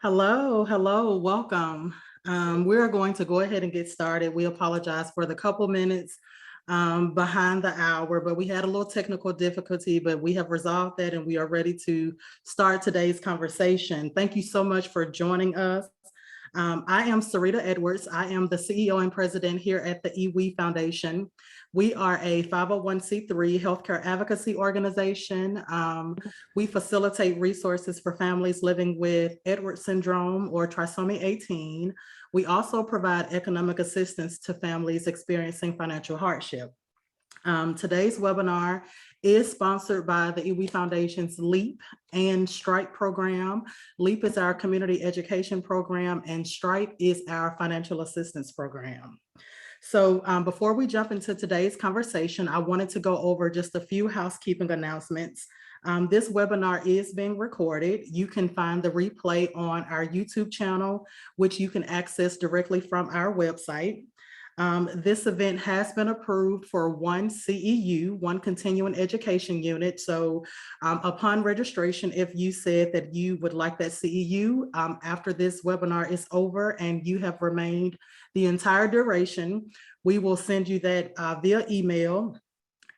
Hello, hello, welcome. We are going to go ahead and get started. We apologize for the couple minutes behind the hour, but we had a little technical difficulty, but we have resolved that and we are ready to start today's conversation. Thank you so much for joining us. I am Sarita Edwards. I am the CEO and president here at the E.WE Foundation. We are a 501c3 healthcare advocacy organization. We facilitate resources for families living with Edwards syndrome or trisomy 18. We also provide economic assistance to families experiencing financial hardship. Today's webinar is sponsored by the E.WE Foundation's LEAP and STRIPE program. LEAP is our community education program and STRIPE is our financial assistance program. So before we jump into today's conversation, I wanted to go over just a few housekeeping announcements. This webinar is being recorded. You can find the replay on our YouTube channel, which you can access directly from our website. This event has been approved for one CEU, one continuing education unit. So upon registration, if you said that you would like that CEU after this webinar is over and you have remained the entire duration, we will send you that via email.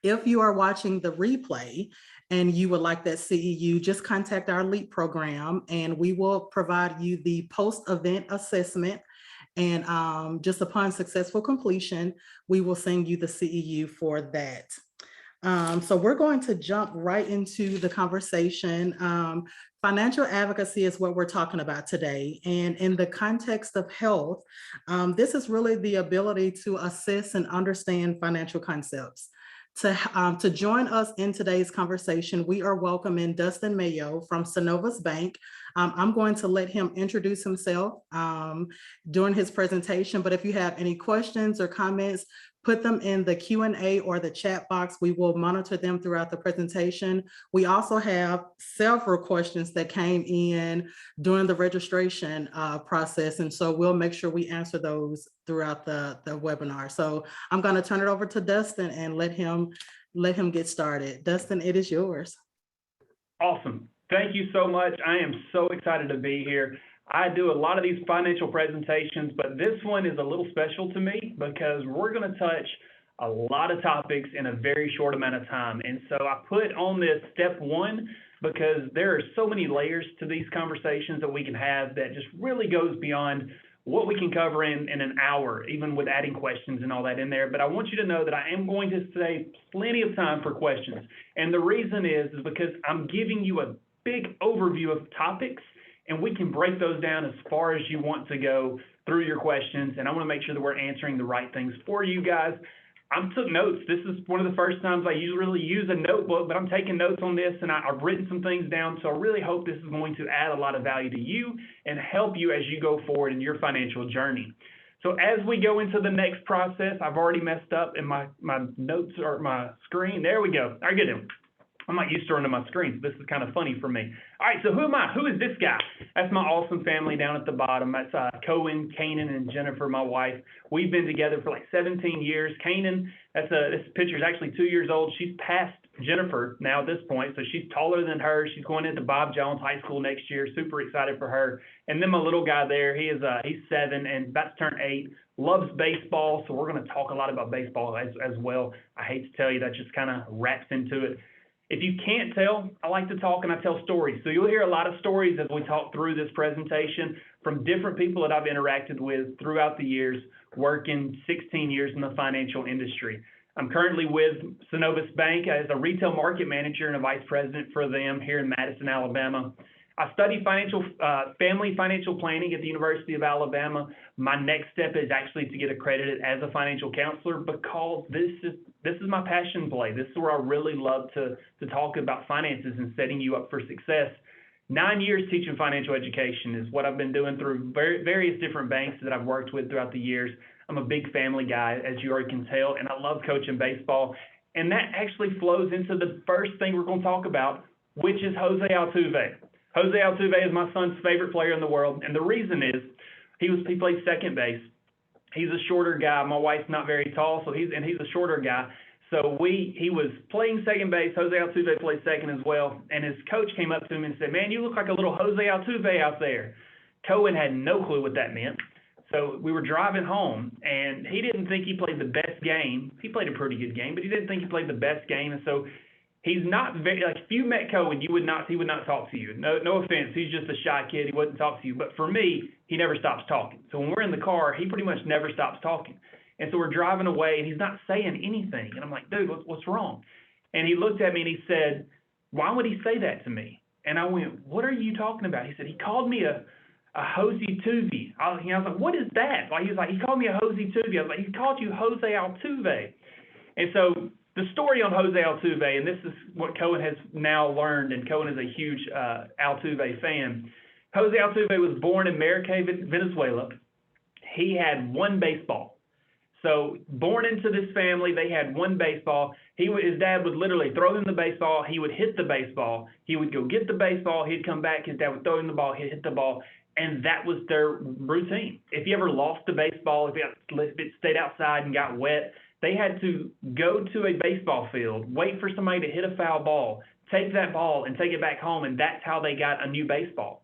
If you are watching the replay and you would like that CEU, just contact our LEAP program and we will provide you the post-event assessment. And just upon successful completion, we will send you the CEU for that. So we're going to jump right into the conversation. Financial advocacy is what we're talking about today. And in the context of health, this is really the ability to assess and understand financial concepts. To join us in today's conversation, we are welcoming Dustin Mayo from Synovus Bank. I'm going to let him introduce himself during his presentation, but if you have any questions or comments, put them in the Q&A or the chat box. We will monitor them throughout the presentation. We also have several questions that came in during the registration process, and so we'll make sure we answer those throughout the webinar. So I'm going to turn it over to Dustin and let him get started. Dustin, it is yours. Awesome. Thank you so much. I am so excited to be here. I do a lot of these financial presentations, but this one is a little special to me because we're going to touch a lot of topics in a very short amount of time. And so I put on this step one because there are so many layers to these conversations that we can have that just really goes beyond what we can cover in an hour, even with adding questions and all that in there. But I want you to know that I am going to save plenty of time for questions. And the reason is because I'm giving you a big overview of topics, and we can break those down as far as you want to go through your questions. And I want to make sure that we're answering the right things for you guys. I took notes. This is one of the first times I usually use a notebook, but I'm taking notes on this and I've written some things down. So I really hope this is going to add a lot of value to you and help you as you go forward in your financial journey. So as we go into the next process, I've already messed up in my notes or my screen. There we go. All right, good. I'm not used to running my screen, so this is kind of funny for me. All right, so who am I? Who is this guy? That's my awesome family down at the bottom. That's Cohen, Kanan, and Jennifer, my wife. We've been together for like 17 years. Kanan, this picture is actually 2 years old. She's past Jennifer now at this point, so she's taller than her. She's going into Bob Jones High School next year. Super excited for her. And then my little guy there, he's 7 and about to turn 8. Loves baseball, so we're going to talk a lot about baseball as well. I hate to tell you, that just kind of wraps into it. If you can't tell, I like to talk and I tell stories. So you'll hear a lot of stories as we talk through this presentation from different people that I've interacted with throughout the years, working 16 years in the financial industry. I'm currently with Synovus Bank as a retail market manager and a vice president for them here in Madison, Alabama. I studied family financial planning at the University of Alabama. My next step is actually to get accredited as a financial counselor because this is my passion play. This is where I really love to talk about finances and setting you up for success. 9 years teaching financial education is what I've been doing through various different banks that I've worked with throughout the years. I'm a big family guy, as you already can tell, and I love coaching baseball. And that actually flows into the first thing we're going to talk about, which is Jose Altuve. Jose Altuve is my son's favorite player in the world, and the reason is he plays second base. He's a shorter guy. My wife's not very tall, so he's a shorter guy. So he was playing second base. Jose Altuve played second as well, and his coach came up to him and said, "Man, you look like a little Jose Altuve out there." Cohen had no clue what that meant. So we were driving home, and he didn't think he played the best game. He played a pretty good game, but he didn't think he played the best game. And so he's not very, like, if you met Cohen, he would not talk to you. No offense. He's just a shy kid. He wouldn't talk to you. But for me, he never stops talking. So when we're in the car, he pretty much never stops talking. And so we're driving away, and he's not saying anything. And I'm like, dude, what's wrong? And he looked at me, and he said, why would he say that to me? And I went, what are you talking about? He said, he called me a Hosey Tuvey. I was like, what is that? Like, he was like, he called me a Hosey Tuvey. I was like, he called you Jose Altuve. And so the story on Jose Altuve, and this is what Cohen has now learned, and Cohen is a huge Altuve fan. Jose Altuve was born in Maracay, Venezuela. He had one baseball. So born into this family, they had one baseball. His dad would literally throw him the baseball. He would hit the baseball. He would go get the baseball. He'd come back. His dad would throw him the ball. He'd hit the ball. And that was their routine. If you ever lost a baseball, if it stayed outside and got wet, they had to go to a baseball field, wait for somebody to hit a foul ball, take that ball and take it back home, and that's how they got a new baseball.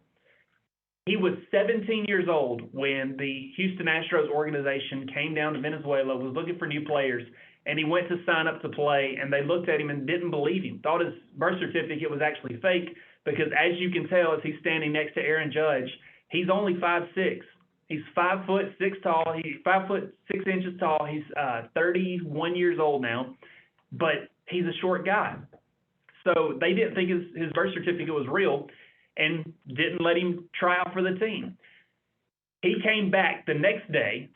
He was 17 years old when the Houston Astros organization came down to Venezuela, was looking for new players, and he went to sign up to play, and they looked at him and didn't believe him, thought his birth certificate was actually fake, because as you can tell, as he's standing next to Aaron Judge, he's only 5'6". He's 5'6" tall. He's 5'6" tall. He's 31 years old now, but he's a short guy. So they didn't think his birth certificate was real and didn't let him try out for the team. He came back the next day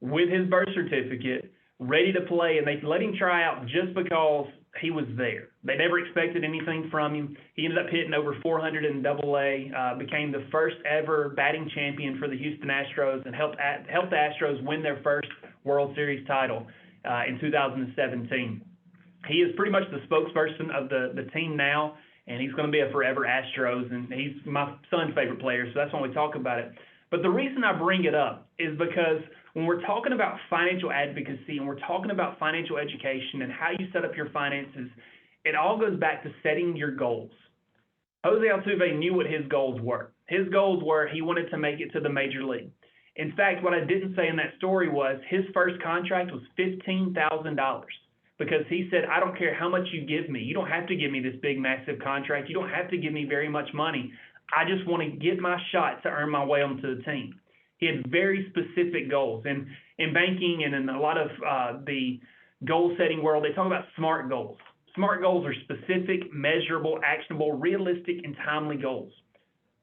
with his birth certificate, ready to play, and they let him try out just because he was there. They never expected anything from him. He ended up hitting over 400 in AA, became the first ever batting champion for the Houston Astros, and helped the Astros win their first World Series title in 2017. He is pretty much the spokesperson of the team now, and he's going to be a forever Astros, and he's my son's favorite player, so that's why we talk about it. But the reason I bring it up is because when we're talking about financial advocacy and we're talking about financial education and how you set up your finances, it all goes back to setting your goals. Jose Altuve knew what his goals were. His goals were he wanted to make it to the major league. In fact, what I didn't say in that story was his first contract was $15,000 because he said, I don't care how much you give me. You don't have to give me this big, massive contract. You don't have to give me very much money. I just want to get my shot to earn my way onto the team. He had very specific goals. And in banking and in a lot of the goal-setting world, they talk about SMART goals. SMART goals are specific, measurable, actionable, realistic, and timely goals.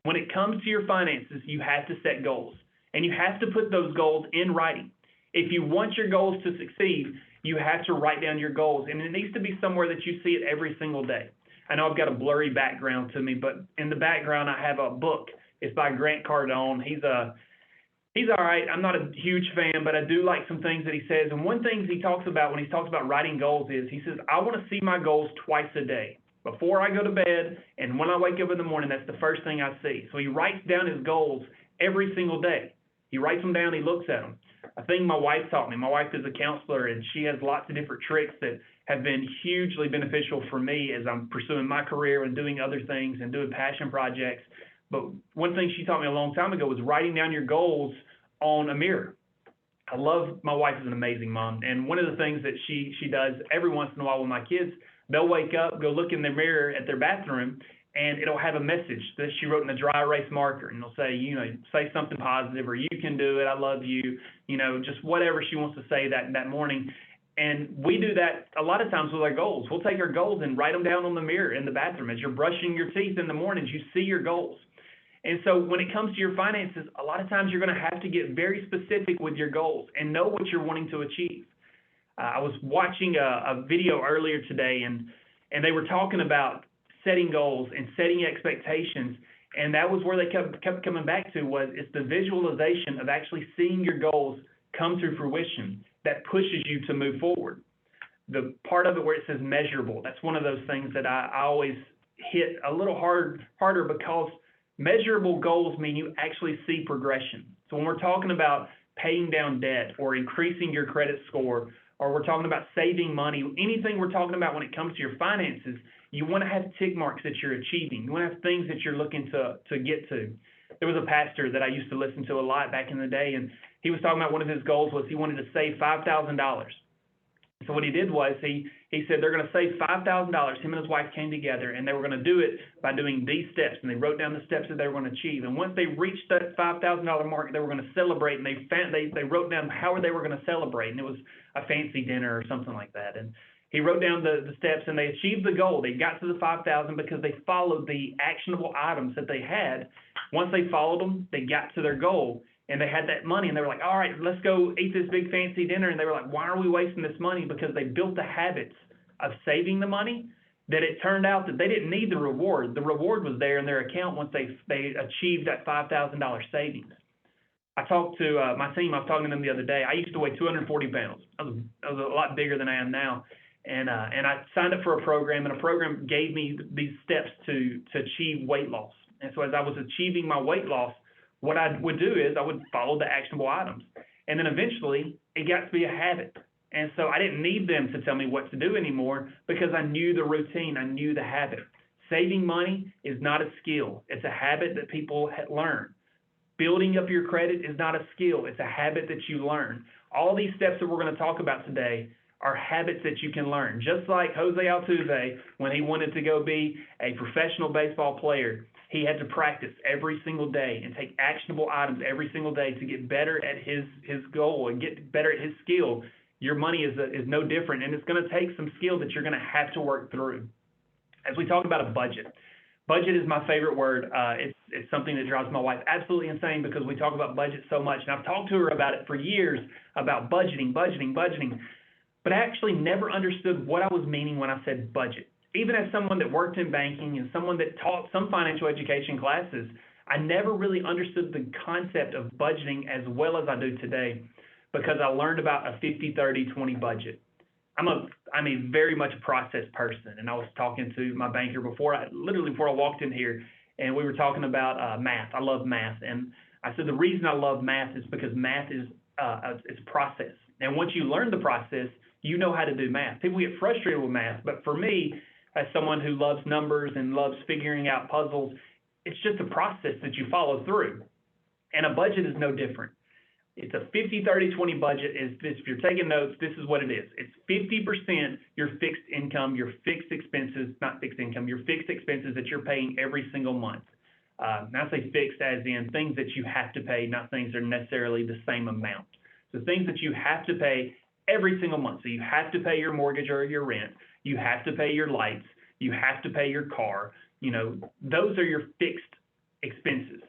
When it comes to your finances, you have to set goals. And you have to put those goals in writing. If you want your goals to succeed, you have to write down your goals. And it needs to be somewhere that you see it every single day. I know I've got a blurry background to me, but in the background I have a book. It's by Grant Cardone. He's all right. I'm not a huge fan, but I do like some things that he says. And one thing he talks about when he talks about writing goals is he says, I want to see my goals twice a day. Before I go to bed and when I wake up in the morning, that's the first thing I see. So he writes down his goals every single day. He writes them down, he looks at them. A thing my wife taught me. My wife is a counselor, and she has lots of different tricks that have been hugely beneficial for me as I'm pursuing my career and doing other things and doing passion projects. But one thing she taught me a long time ago was writing down your goals on a mirror. My wife is an amazing mom, and one of the things that she does every once in a while with my kids, they'll wake up, go look in their mirror at their bathroom, and it'll have a message that she wrote in a dry erase marker, and it'll say, say something positive, or you can do it, I love you, just whatever she wants to say that morning. And we do that a lot of times with our goals. We'll take our goals and write them down on the mirror in the bathroom. As you're brushing your teeth in the mornings, you see your goals. And so when it comes to your finances, a lot of times you're going to have to get very specific with your goals and know what you're wanting to achieve. I was watching a video earlier today, and they were talking about setting goals and setting expectations. And that was where they kept coming back to was it's the visualization of actually seeing your goals come to fruition that pushes you to move forward. The part of it where it says measurable, that's one of those things that I always hit a little harder because measurable goals mean you actually see progression. So when we're talking about paying down debt or increasing your credit score, or we're talking about saving money, anything we're talking about when it comes to your finances, you want to have tick marks that you're achieving. You want to have things that you're looking to get to. there was a pastor that I used to listen to a lot back in the day, and he was talking about one of his goals was he wanted to save $5,000. So what he did was he said they're going to save $5,000. Him and his wife came together, and they were going to do it by doing these steps, and they wrote down the steps that they were going to achieve. And once they reached that $5,000 mark, they were going to celebrate, and they wrote down how they were going to celebrate, and it was a fancy dinner or something like that. And he wrote down the steps, and they achieved the goal. They got to the 5,000 because they followed the actionable items that they had. Once they followed them, they got to their goal. And they had that money, and they were like, all right, let's go eat this big fancy dinner. And they were like, why are we wasting this money? Because they built the habits of saving the money, that it turned out that they didn't need the reward. The reward was there in their account once they achieved that $5,000 savings. I talked to my team. I was talking to them the other day. I used to weigh 240 pounds. I was a lot bigger than I am now. And I signed up for a program, and a program gave me these steps to achieve weight loss. And so as I was achieving my weight loss, what I would do is I would follow the actionable items. And then eventually it got to be a habit. And so I didn't need them to tell me what to do anymore because I knew the routine. I knew the habit. Saving money is not a skill. It's a habit that people learn. Building up your credit is not a skill. It's a habit that you learn. All these steps that we're going to talk about today are habits that you can learn. Just like Jose Altuve, when he wanted to go be a professional baseball player, he had to practice every single day and take actionable items every single day to get better at his goal and get better at his skill. Your money is no different, and it's going to take some skill that you're going to have to work through. As we talk about a budget, budget is my favorite word. It's something that drives my wife absolutely insane because we talk about budget so much, and I've talked to her about it for years, about budgeting, but I actually never understood what I was meaning when I said budget. Even as someone that worked in banking and someone that taught some financial education classes, I never really understood the concept of budgeting as well as I do today because I learned about a 50-30-20 budget. I'm a very much a process person, and I was talking to my banker before I walked in here, and we were talking about math. I love math, and I said the reason I love math is because math is it's a process, and once you learn the process, you know how to do math. People get frustrated with math, but for me, as someone who loves numbers and loves figuring out puzzles, it's just a process that you follow through. And a budget is no different. It's a 50-30-20 budget. If you're taking notes, this is what it is. It's 50% your fixed income, your fixed expenses, not fixed income, your fixed expenses that you're paying every single month. Now I say fixed as in things that you have to pay, not things that are necessarily the same amount. So things that you have to pay every single month. So you have to pay your mortgage or your rent. You have to pay your lights. You have to pay your car. You know, those are your fixed expenses.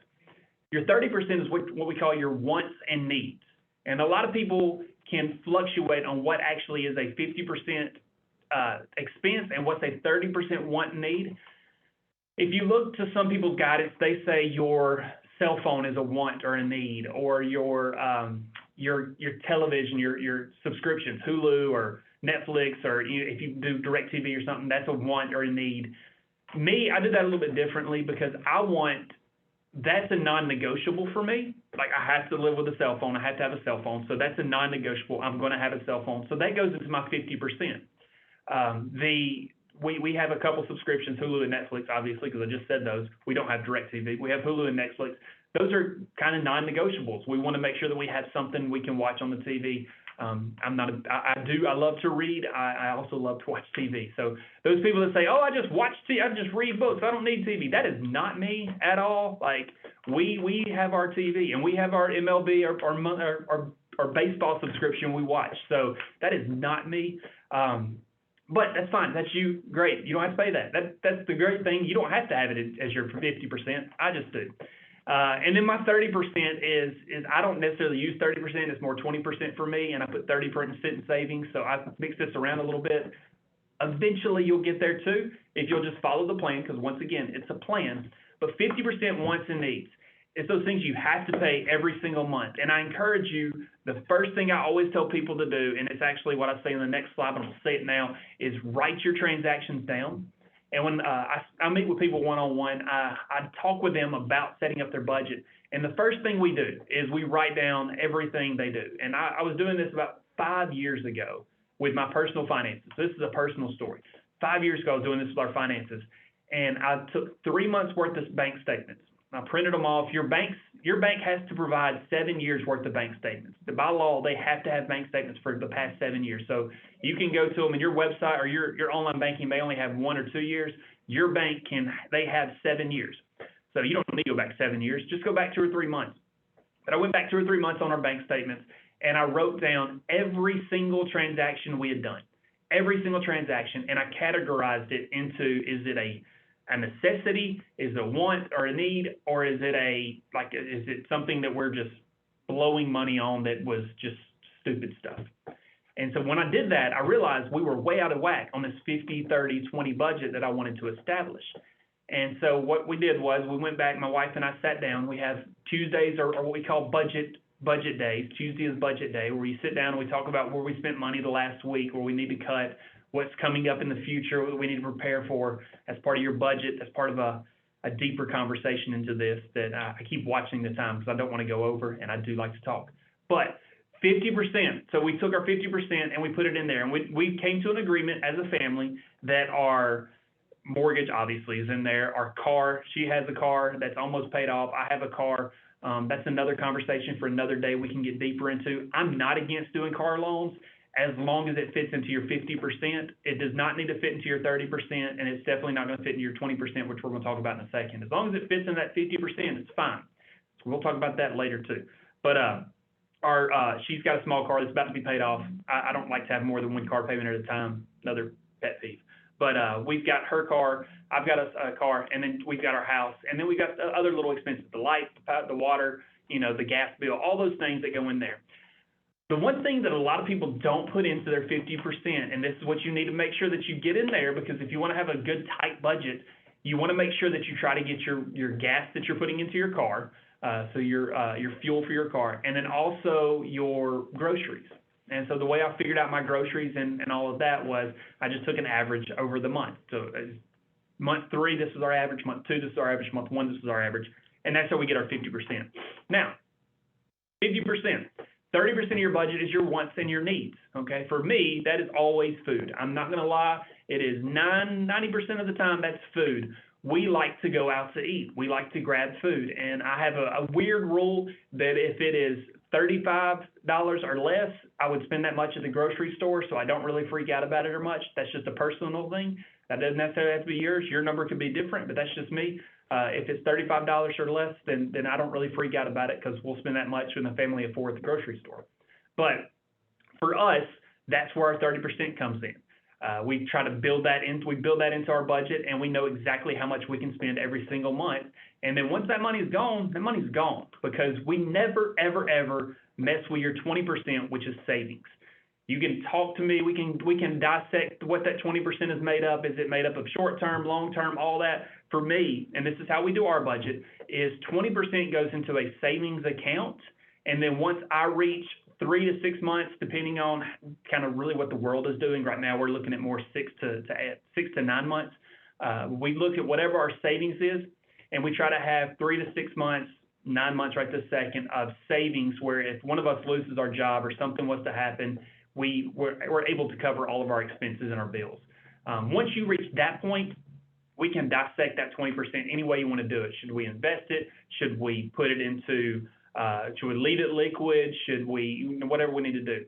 Your 30% is what we call your wants and needs. And a lot of people can fluctuate on what actually is a 50% expense and what's a 30% want and need. If you look to some people's guidance, they say your cell phone is a want or a need, or your television, your subscriptions, Hulu or Netflix, or if you do DirecTV or something, that's a want or a need. Me, I did that a little bit differently because that's a non-negotiable for me. Like I have to live with a cell phone. I have to have a cell phone. So that's a non-negotiable. I'm going to have a cell phone. So that goes into my 50%. We have a couple subscriptions, Hulu and Netflix, obviously, because I just said those. We don't have DirecTV. We have Hulu and Netflix. Those are kind of non-negotiables. We want to make sure that we have something we can watch on the TV. I love to read. I also love to watch TV. So those people that say, oh, I just watch TV, I just read books, I don't need TV. That is not me at all. Like we have our TV and we have our MLB or baseball subscription we watch. So that is not me. But that's fine. That's you. Great. You don't have to pay that. That's the great thing. You don't have to have it as your 50%. I just do. And then my 30% is I don't necessarily use 30%. It's more 20% for me, and I put 30% in savings. So I mix this around a little bit. Eventually, you'll get there too if you'll just follow the plan, because once again, it's a plan. But 50% wants and needs. It's those things you have to pay every single month. And I encourage you, the first thing I always tell people to do, and it's actually what I say in the next slide, but I'm going to say it now, is write your transactions down. And when I meet with people one-on-one, I talk with them about setting up their budget. And the first thing we do is we write down everything they do. And I was doing this about 5 years ago with my personal finances. This is a personal story. 5 years ago, I was doing this with our finances. And I took 3 months worth of bank statements. I printed them off. Your bank has to provide 7 years worth of bank statements. By law, they have to have bank statements for the past 7 years. So you can go to them, and your website or your online banking may only have 1 or 2 years. Your bank they have 7 years. So you don't need to go back 7 years. Just go back 2 or 3 months. But I went back 2 or 3 months on our bank statements, and I wrote down every single transaction we had done, every single transaction, and I categorized it into, is it a necessity, is it a want or a need, or is it something that we're just blowing money on that was just stupid stuff? And so when I did that, I realized we were way out of whack on this 50, 30, 20 budget that I wanted to establish. And so what we did was we went back, my wife and I sat down. We have Tuesdays or what we call budget days. Tuesday is budget day, where we sit down and we talk about where we spent money the last week, where we need to cut, what's coming up in the future, what we need to prepare for as part of your budget, as part of a deeper conversation into this that I keep watching the time because I don't want to go over, and I do like to talk. But 50%, so we took our 50% and we put it in there, and we came to an agreement as a family that our mortgage obviously is in there. Our car, she has a car that's almost paid off. I have a car. That's another conversation for another day we can get deeper into. I'm not against doing car loans as long as it fits into your 50%. It does not need to fit into your 30%, and it's definitely not going to fit into your 20%, which we're going to talk about in a second. As long as it fits in that 50%, it's fine. So we'll talk about that later too. But she's got a small car that's about to be paid off. I don't like to have more than one car payment at a time. Another pet peeve. But we've got her car, I've got a car, and then we've got our house, and then we've got the other little expenses, the lights, the water, the gas bill, all those things that go in there. The one thing that a lot of people don't put into their 50%, and this is what you need to make sure that you get in there, because if you want to have a good tight budget, you want to make sure that you try to get your gas that you're putting into your car, so your fuel for your car, and then also your groceries. And so the way I figured out my groceries and all of that was I just took an average over the month. So month 3, this is our average. Month 2, this is our average. Month 1, this is our average. And that's how we get our 50%. Now, 50%. 30% of your budget is your wants and your needs, okay? For me, that is always food. I'm not going to lie. It is 90% of the time that's food. We like to go out to eat. We like to grab food. And I have a weird rule that if it is $35 or less, I would spend that much at the grocery store, so I don't really freak out about it or much. That's just a personal thing. That doesn't necessarily have to be yours. Your number could be different, but that's just me. If it's $35 or less, then I don't really freak out about it because we'll spend that much in the family of 4 at the grocery store. But for us, that's where our 30% comes in. We try to build that into our budget, and we know exactly how much we can spend every single month. And then once that money's gone, because we never, ever, ever mess with your 20%, which is savings. You can talk to me. We can dissect what that 20% is made up. Is it made up of short-term, long-term, all that? For me, and this is how we do our budget, is 20% goes into a savings account. And then once I reach 3 to 6 months, depending on kind of really what the world is doing right now, we're looking at more 6 to 9 months. We look at whatever our savings is, and we try to have 3 to 6 months, 9 months right this second of savings, where if one of us loses our job or something was to happen, we're able to cover all of our expenses and our bills. Once you reach that point, we can dissect that 20% any way you want to do it. Should we invest it? Should we put it into should we leave it liquid? Should we, whatever we need to do.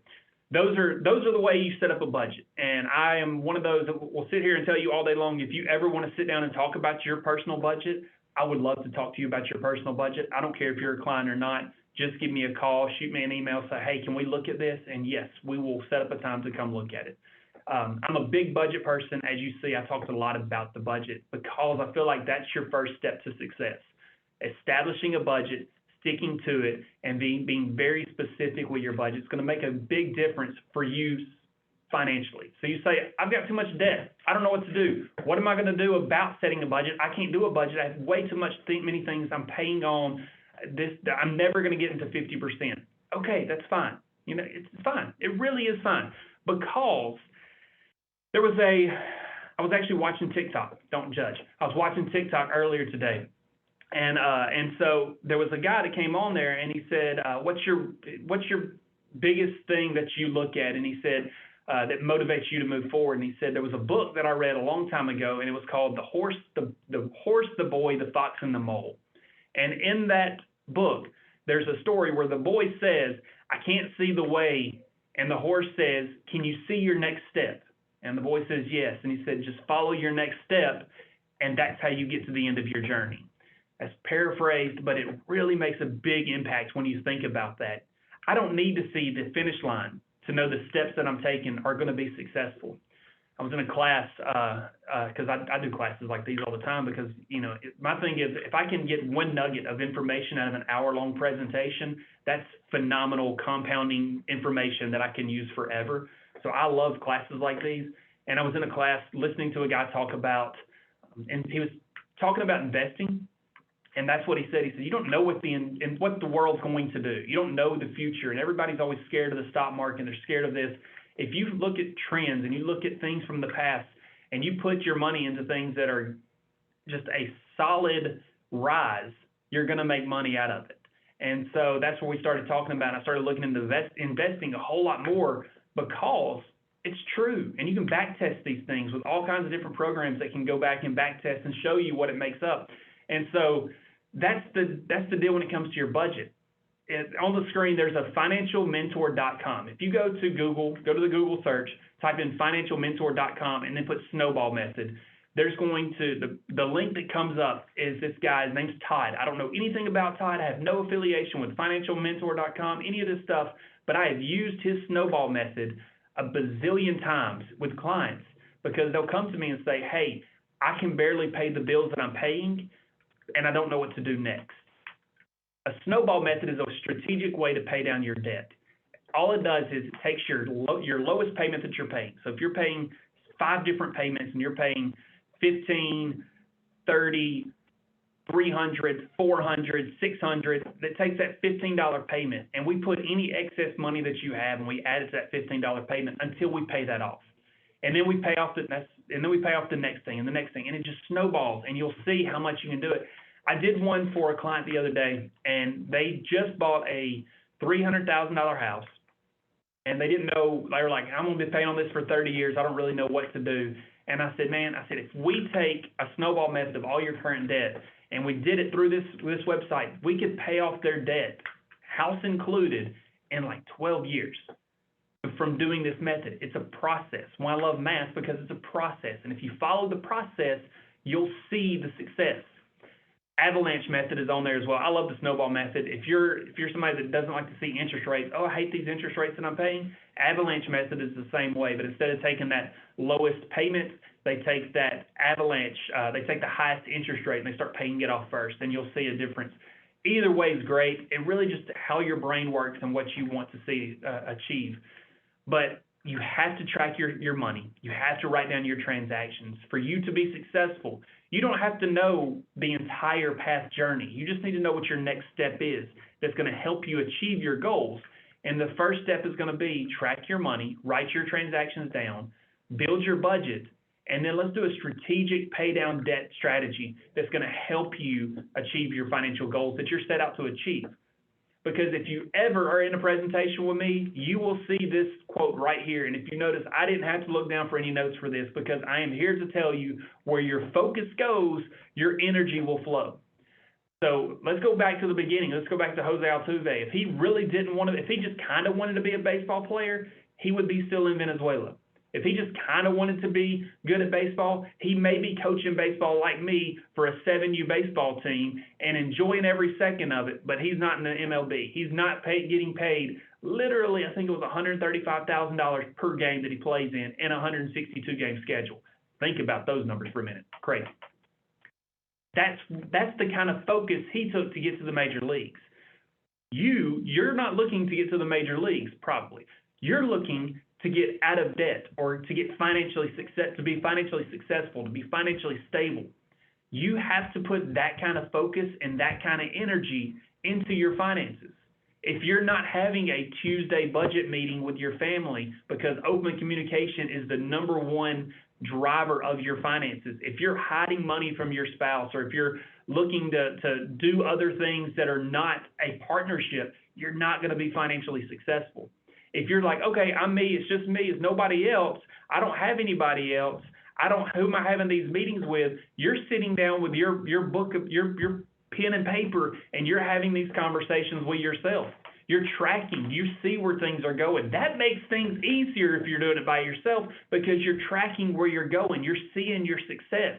Those are the way you set up a budget. And I am one of those that will sit here and tell you all day long, if you ever want to sit down and talk about your personal budget, I would love to talk to you about your personal budget. I don't care if you're a client or not. Just give me a call, shoot me an email, say, hey, can we look at this? And yes, we will set up a time to come look at it. I'm a big budget person. As you see, I talked a lot about the budget because I feel like that's your first step to success. Establishing a budget, sticking to it, and being very specific with your budget is going to make a big difference for you financially. So you say, I've got too much debt. I don't know what to do. What am I going to do about setting a budget? I can't do a budget. I have way too many things I'm paying on. I'm never going to get into 50%. Okay, that's fine. It's fine. It really is fine. Because I was actually watching TikTok. Don't judge. I was watching TikTok earlier today. And so there was a guy that came on there and he said, what's your biggest thing that you look at? And he said, that motivates you to move forward. And he said, there was a book that I read a long time ago, and it was called The Horse, the Boy, the Fox, and the Mole. And in that book, there's a story where the boy says, I can't see the way. And the horse says, can you see your next step? And the boy says, yes. And he said, just follow your next step, and that's how you get to the end of your journey. That's paraphrased, but it really makes a big impact when you think about that. I don't need to see the finish line to know the steps that I'm taking are going to be successful. I was in a class, because I do classes like these all the time, because, my thing is, if I can get one nugget of information out of an hour-long presentation, that's phenomenal compounding information that I can use forever. So I love classes like these. And I was in a class listening to a guy talk about, and he was talking about investing. And that's what he said. He said, you don't know what the world's going to do. You don't know the future. And everybody's always scared of the stock market. They're scared of this. If you look at trends and you look at things from the past and you put your money into things that are just a solid rise, you're going to make money out of it. And so that's what we started talking about. I started looking into investing a whole lot more because it's true. And you can back test these things with all kinds of different programs that can go back and back test and show you what it makes up. And so that's the deal when it comes to your budget. On the screen, there's a financialmentor.com. If you go to Google, go to the Google search, type in financialmentor.com, and then put snowball method, there's going to, the link that comes up is this guy, his name's Todd. I don't know anything about Todd. I have no affiliation with financialmentor.com, any of this stuff, but I have used his snowball method a bazillion times with clients because they'll come to me and say, hey, I can barely pay the bills that I'm paying, and I don't know what to do next. A snowball method is a strategic way to pay down your debt. All it does is it takes your lowest payment that you're paying. So if you're paying 5 different payments and you're paying 15, 30, 300, 400, 600, that takes that $15 payment, and we put any excess money that you have and we add it to that $15 payment until we pay that off. And then we pay off the next thing and the next thing, and it just snowballs, and you'll see how much you can do it. I did one for a client the other day, and they just bought a $300,000 house, and they didn't know. They were like, I'm going to be paying on this for 30 years. I don't really know what to do. And I said, if we take a snowball method of all your current debt, and we did it through this website, we could pay off their debt, house included, in like 12 years from doing this method. It's a process. Well, I love math because it's a process. And if you follow the process, you'll see the success. Avalanche method is on there as well. I love the snowball method. If you're somebody that doesn't like to see interest rates, I hate these interest rates that I'm paying, avalanche method is the same way, but instead of taking that lowest payment, they take that avalanche, they take the highest interest rate and they start paying it off first, and you'll see a difference. Either way is great. It really just how your brain works and what you want to see achieve. But you have to track your money. You have to write down your transactions. For you to be successful, you don't have to know the entire path journey. You just need to know what your next step is that's going to help you achieve your goals. And the first step is going to be track your money, write your transactions down, build your budget, and then let's do a strategic pay down debt strategy that's going to help you achieve your financial goals that you're set out to achieve. Because if you ever are in a presentation with me, you will see this quote right here. And if you notice, I didn't have to look down for any notes for this because I am here to tell you where your focus goes, your energy will flow. So let's go back to the beginning. Let's go back to Jose Altuve. If he really didn't want to, if he just kind of wanted to be a baseball player, he would be still in Venezuela. If he just kind of wanted to be good at baseball, he may be coaching baseball like me for a 7U baseball team and enjoying every second of it, but he's not in the MLB. He's not getting paid literally, I think it was $135,000 per game that he plays in a 162-game schedule. Think about those numbers for a minute. Crazy. That's the kind of focus he took to get to the major leagues. You're not looking to get to the major leagues, probably. You're looking to get out of debt or to get to be financially successful, to be financially stable. You have to put that kind of focus and that kind of energy into your finances. If you're not having a Tuesday budget meeting with your family because open communication is the number one driver of your finances, if you're hiding money from your spouse or if you're looking to do other things that are not a partnership, you're not going to be financially successful. If you're like, okay, I'm me, it's just me, it's nobody else, I don't have anybody else, who am I having these meetings with? You're sitting down with your book of your pen and paper and you're having these conversations with yourself. You're tracking, you see where things are going. That makes things easier if you're doing it by yourself because you're tracking where you're going. You're seeing your success.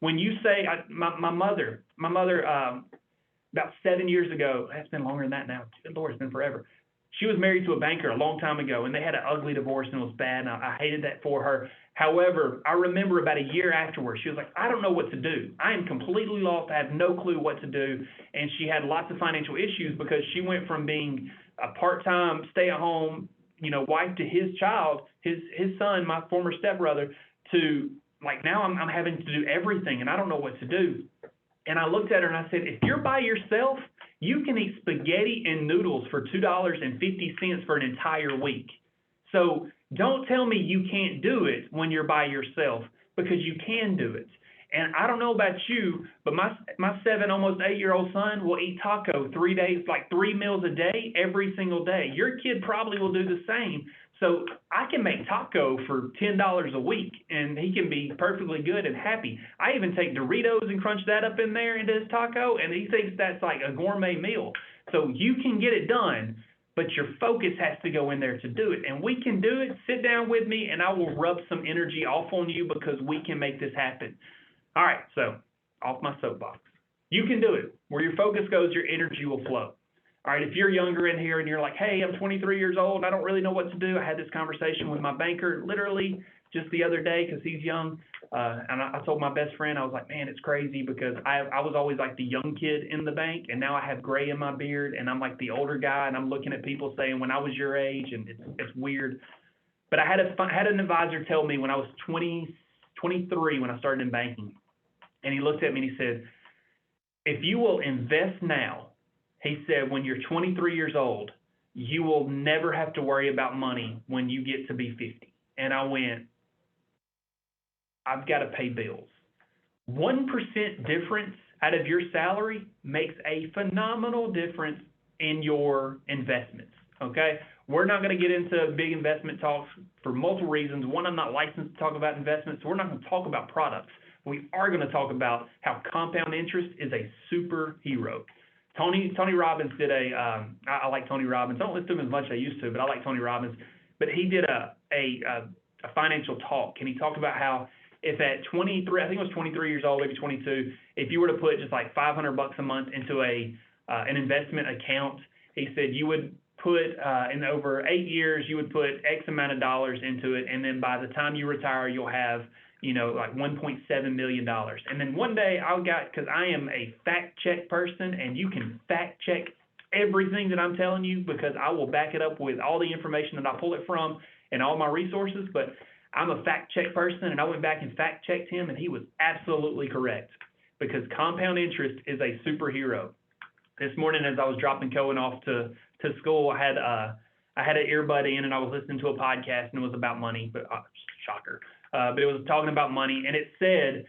When you say, my mother, about 7 years ago, it's been longer than that now, Lord, it's been forever. She was married to a banker a long time ago, and they had an ugly divorce, and it was bad, and I hated that for her. However, I remember about a year afterwards, she was like, I don't know what to do. I am completely lost. I have no clue what to do. And she had lots of financial issues because she went from being a part-time stay-at-home, wife to his child, his son, my former stepbrother, to like now I'm having to do everything, and I don't know what to do. And I looked at her and I said, if you're by yourself, you can eat spaghetti and noodles for $2.50 for an entire week. So don't tell me you can't do it when you're by yourself, because you can do it. And I don't know about you, but my 7, almost 8-year-old son will eat taco 3 days, like 3 meals a day, every single day. Your kid probably will do the same. So I can make taco for $10 a week, and he can be perfectly good and happy. I even take Doritos and crunch that up in there into his taco, and he thinks that's like a gourmet meal. So you can get it done, but your focus has to go in there to do it. And we can do it. Sit down with me, and I will rub some energy off on you because we can make this happen. All right, so off my soapbox. You can do it. Where your focus goes, your energy will flow. All right, if you're younger in here and you're like, hey, I'm 23 years old, I don't really know what to do. I had this conversation with my banker literally just the other day because he's young. And I told my best friend, I was like, man, it's crazy because I was always like the young kid in the bank, and now I have gray in my beard, and I'm like the older guy, and I'm looking at people saying when I was your age, and it's weird. But I had an advisor tell me when I was 23 when I started in banking, and he looked at me and he said, if you will invest now, he said, when you're 23 years old, you will never have to worry about money when you get to be 50. And I went, I've got to pay bills. 1% difference out of your salary makes a phenomenal difference in your investments, okay? We're not going to get into big investment talks for multiple reasons. One, I'm not licensed to talk about investments, so we're not going to talk about products. We are going to talk about how compound interest is a superhero. Tony Robbins did I like Tony Robbins. I don't listen to him as much as I used to, but I like Tony Robbins. But he did a financial talk, and he talked about how if at 23, I think it was 23 years old, maybe 22, if you were to put just like $500 a month into an investment account, he said you would put in over 8 years, you would put X amount of dollars into it, and then by the time you retire, you'll have like $1.7 million. And then one day because I am a fact check person, and you can fact check everything that I'm telling you because I will back it up with all the information that I pull it from and all my resources. But I'm a fact check person, and I went back and fact checked him, and he was absolutely correct because compound interest is a superhero. This morning, as I was dropping Cohen off to school, I had an earbud in, and I was listening to a podcast, and it was about money, but shocker. But it was talking about money, and it said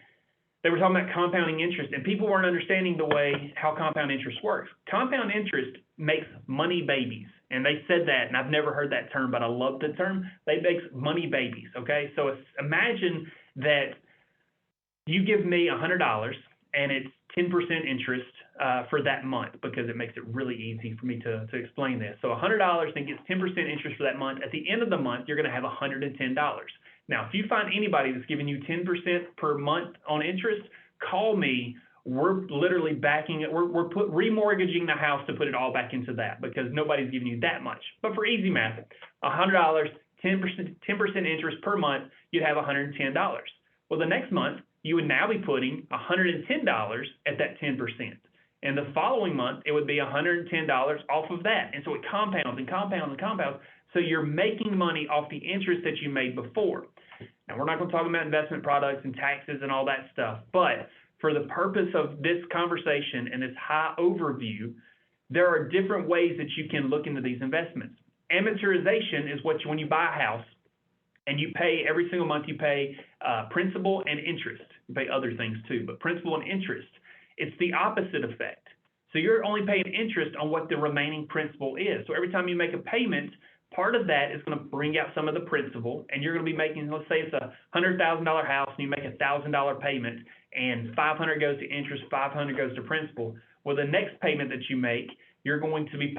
they were talking about compounding interest, and people weren't understanding the way how compound interest works. Compound interest makes money babies, and they said that, and I've never heard that term, but I love the term. They make money babies, okay? So imagine that you give me $100, and it's 10% interest for that month because it makes it really easy for me to explain this. So $100 then gets 10% interest for that month. At the end of the month, you're going to have $110. Now, if you find anybody that's giving you 10% per month on interest, call me. We're literally backing it. We're remortgaging the house to put it all back into that because nobody's giving you that much. But for easy math, $100, 10% interest per month, you'd have $110. Well, the next month, you would now be putting $110 at that 10%. And the following month, it would be $110 off of that. And so it compounds and compounds and compounds. So you're making money off the interest that you made before. Now, we're not going to talk about investment products and taxes and all that stuff. But for the purpose of this conversation and this high overview, there are different ways that you can look into these investments. Amortization is when you buy a house and you pay every single month, you pay principal and interest. You pay other things too, but principal and interest. It's the opposite effect. So you're only paying interest on what the remaining principal is. So every time you make a payment, Part of that is going to bring out some of the principal, and you're going to be making, let's say it's a $100,000 house and you make a $1,000 payment, and 500 goes to interest, 500 goes to principal. Well, the next payment that you make, you're going to be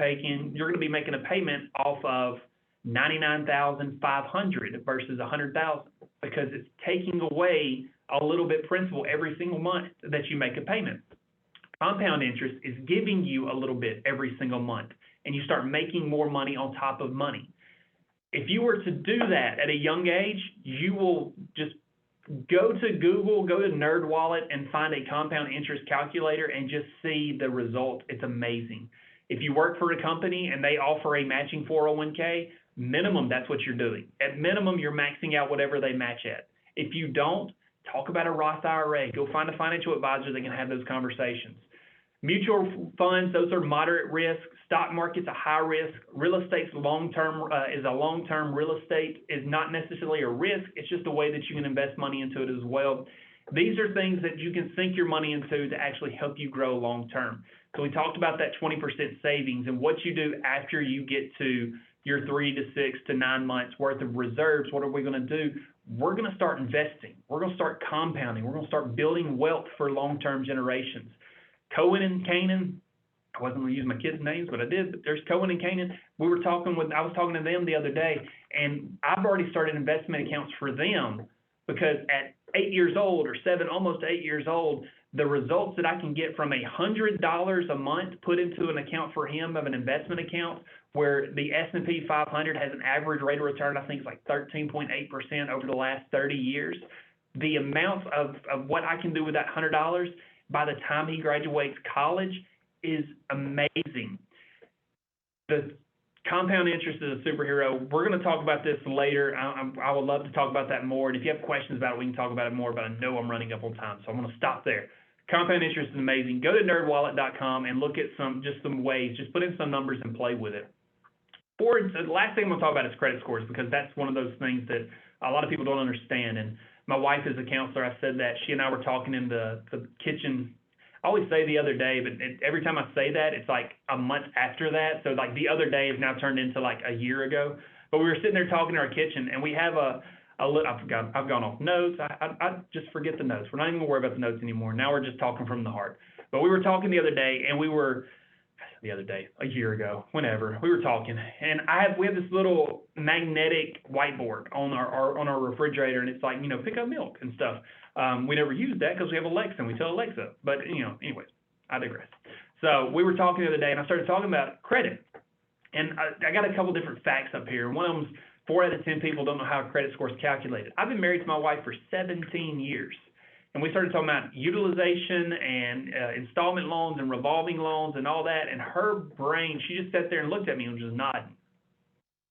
making a payment off of 99,500 versus 100,000, because it's taking away a little bit principal every single month that you make a payment. Compound interest is giving you a little bit every single month, and you start making more money on top of money. If you were to do that at a young age, you will just go to Google, go to NerdWallet, and find a compound interest calculator and just see the result. It's amazing. If you work for a company and they offer a matching 401k, minimum, that's what you're doing. At minimum, you're maxing out whatever they match at. If you don't, talk about a Roth IRA. Go find a financial advisor that can have those conversations. Mutual funds, those are moderate risk. Stock market's a high risk. Real estate's long-term, is a long-term. Real estate is not necessarily a risk. It's just a way that you can invest money into it as well. These are things that you can sink your money into to actually help you grow long-term. So we talked about that 20% savings and what you do after you get to your 3 to 6 to 9 months worth of reserves. What are we going to do? We're going to start investing. We're going to start compounding. We're going to start building wealth for long-term generations. Cohen and Canaan, I wasn't going to use my kids' names, but I did. But there's Cohen and Canaan. I was talking to them the other day, and I've already started investment accounts for them because at 8 years old or 7, almost 8 years old, the results that I can get from $100 a month put into an account for him of an investment account where the S&P 500 has an average rate of return, I think it's like 13.8% over the last 30 years. The amount of what I can do with that $100 by the time he graduates college is amazing. The compound interest is a superhero. We're going to talk about this later. I would love to talk about that more. And if you have questions about it, we can talk about it more, but I know I'm running up on time, so I'm going to stop there. Compound interest is amazing. Go to nerdwallet.com and look at some ways. Just put in some numbers and play with it. The last thing I'm going to talk about is credit scores, because that's one of those things that a lot of people don't understand. And my wife is a counselor. I said that. She and I were talking in the kitchen. I always say the other day, but every time I say that, it's like a month after that. So like the other day is now turned into like a year ago. But we were sitting there talking in our kitchen, and we have I've gone off notes. I just forget the notes. We're not even going to worry about the notes anymore. Now we're just talking from the heart. But we were talking the other day, and a year ago, whenever, we were talking, and we have this little magnetic whiteboard on our refrigerator, and it's like, pick up milk and stuff. We never use that because we have Alexa, and we tell Alexa, but anyways, I digress. So we were talking the other day, and I started talking about credit, and I got a couple different facts up here. One of them's 4 out of 10 people don't know how a credit score is calculated. I've been married to my wife for 17 years. And we started talking about utilization and installment loans and revolving loans and all that. And her brain, she just sat there and looked at me and was just nodding.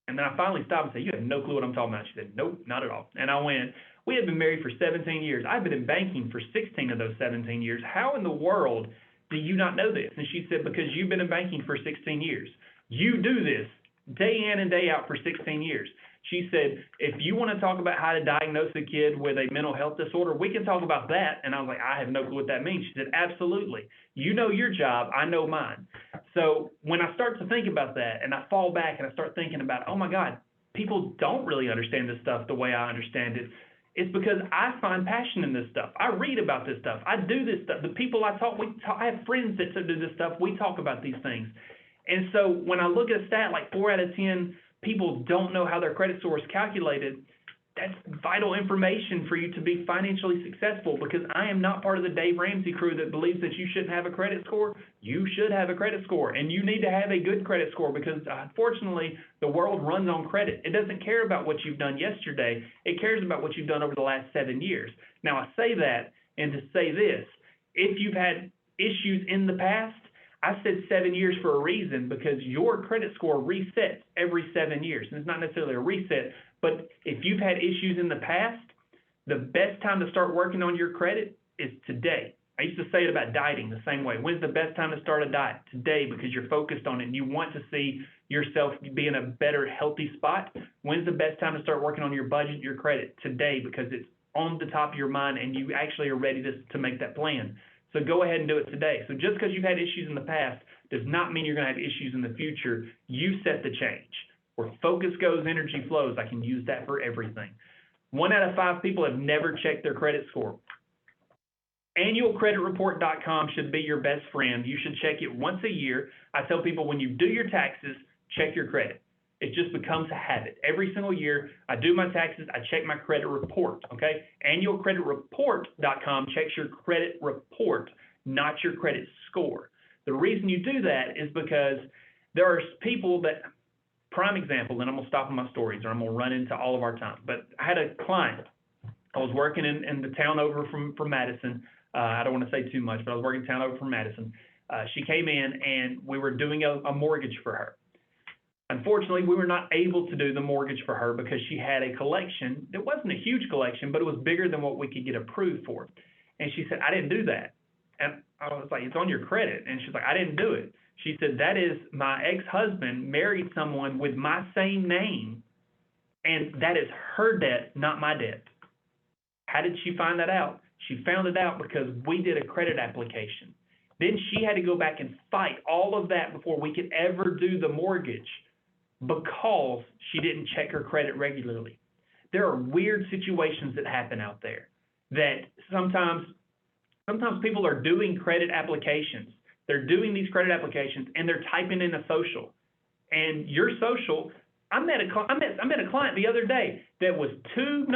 And then I finally stopped and said, "You have no clue what I'm talking about." She said, "Nope, not at all." And I went, "We have been married for 17 years. I've been in banking for 16 of those 17 years. How in the world do you not know this?" And she said, "Because you've been in banking for 16 years. You do this day in and day out for 16 years. She said, "If you want to talk about how to diagnose a kid with a mental health disorder, we can talk about that." And I was like, "I have no clue what that means." She said, "Absolutely. You know your job. I know mine." So when I start to think about that and I fall back and I start thinking about, oh my God, people don't really understand this stuff the way I understand it. It's because I find passion in this stuff. I read about this stuff. I do this stuff. The people I have friends that do this stuff. We talk about these things. And so when I look at a stat like 4 out of 10 people don't know how their credit score is calculated, that's vital information for you to be financially successful, because I am not part of the Dave Ramsey crew that believes that you shouldn't have a credit score. You should have a credit score, and you need to have a good credit score, because unfortunately the world runs on credit. It doesn't care about what you've done yesterday. It cares about what you've done over the last 7 years. Now I say that and to say this: if you've had issues in the past, I said 7 years for a reason, because your credit score resets every 7 years. And it's not necessarily a reset, but if you've had issues in the past, the best time to start working on your credit is today. I used to say it about dieting the same way. When's the best time to start a diet? Today, because you're focused on it and you want to see yourself be in a better, healthy spot. When's the best time to start working on your budget, your credit? Today, because it's on the top of your mind and you actually are ready to make that plan. So go ahead and do it today. So just because you've had issues in the past does not mean you're going to have issues in the future. You set the change. Where focus goes, energy flows. I can use that for everything. 1 out of 5 people have never checked their credit score. Annualcreditreport.com should be your best friend. You should check it once a year. I tell people when you do your taxes, check your credit. It just becomes a habit. Every single year, I do my taxes, I check my credit report, okay? Annualcreditreport.com checks your credit report, not your credit score. The reason you do that is because there are people that, prime example, and I'm going to stop in my stories or I'm going to run into all of our time, but I had a client. I was working in the town over from Madison. I don't want to say too much, but I was working town over from Madison. She came in and we were doing a mortgage for her. Unfortunately, we were not able to do the mortgage for her because she had a collection. It wasn't a huge collection, but it was bigger than what we could get approved for. And she said, I didn't do that. And I was like, it's on your credit. And she's like, I didn't do it. She said, that is my ex-husband married someone with my same name, and that is her debt, not my debt. How did she find that out? She found it out because we did a credit application. Then she had to go back and fight all of that before we could ever do the mortgage because she didn't check her credit regularly. There are weird situations that happen out there that sometimes people are doing credit applications. They're doing these credit applications and they're typing in a social. And your social, I met a client the other day that was two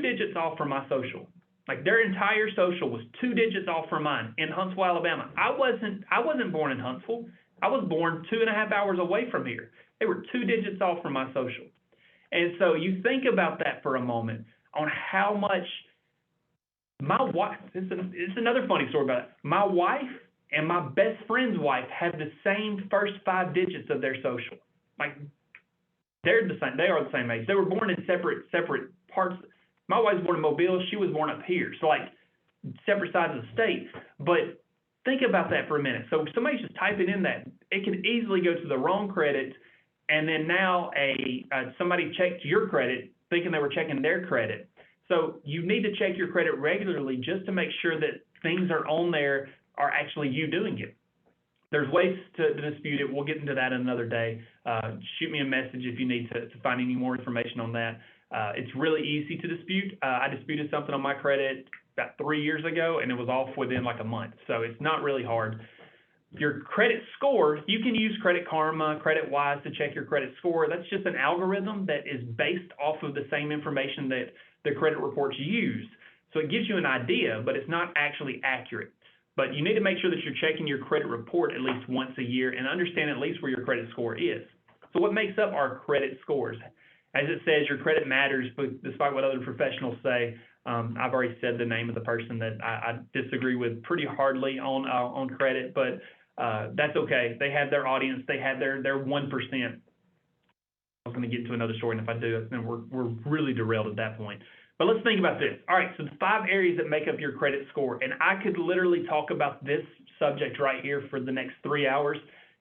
digits off from my social. Like their entire social was 2 digits off from mine in Huntsville, Alabama. I wasn't born in Huntsville. I was born 2.5 hours away from here. They were 2 digits off from my social. And so you think about that for a moment on how much my wife, it's another funny story about it. My wife and my best friend's wife have the same first 5 digits of their social. Like they're the same. They are the same age. They were born in separate parts. My wife's born in Mobile. She was born up here. So like separate sides of the state. But think about that for a minute. So somebody's just typing in that. It can easily go to the wrong credit. And then now somebody checked your credit thinking they were checking their credit. So you need to check your credit regularly just to make sure that things are on there are actually you doing it. There's ways to dispute it. We'll get into that another day. Shoot me a message if you need to find any more information on that. It's really easy to dispute. I disputed something on my credit about 3 years ago, and it was off within like a month. So it's not really hard. Your credit score, you can use Credit Karma, CreditWise to check your credit score. That's just an algorithm that is based off of the same information that the credit reports use. So it gives you an idea, but it's not actually accurate. But you need to make sure that you're checking your credit report at least once a year and understand at least where your credit score is. So what makes up our credit scores? As it says, your credit matters, but despite what other professionals say, I've already said the name of the person that I disagree with pretty hardly on credit, but that's okay. They have their audience. They have their 1%. I was going to get into another story, and if I do, then we're really derailed at that point. But let's think about this. All right, so the 5 areas that make up your credit score, and I could literally talk about this subject right here for the next 3 hours,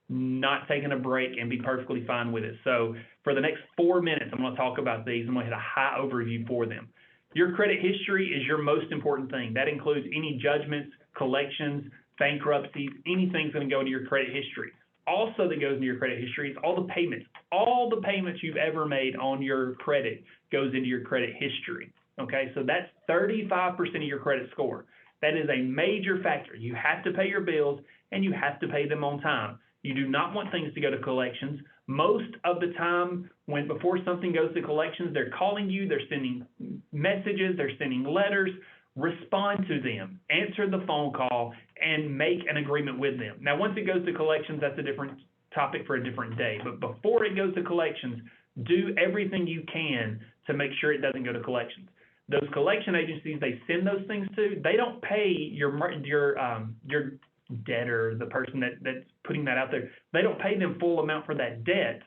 not taking a break, and be perfectly fine with it. So for the next 4 minutes, I'm going to talk about these. I'm going to hit a high overview for them. Your credit history is your most important thing. That includes any judgments, collections, bankruptcies, anything's going to go into your credit history. Also that goes into your credit history is all the payments. All the payments you've ever made on your credit goes into your credit history. Okay, so that's 35% of your credit score. That is a major factor. You have to pay your bills and you have to pay them on time. You do not want things to go to collections. Most of the time, before something goes to collections, they're calling you, they're sending messages, they're sending letters. Respond to them, answer the phone call, and make an agreement with them. Now, once it goes to collections, that's a different topic for a different day. But before it goes to collections, do everything you can to make sure it doesn't go to collections. Those collection agencies they send those things to, they don't pay your debtor, the person that's putting that out there. They don't pay them full amount for that debt.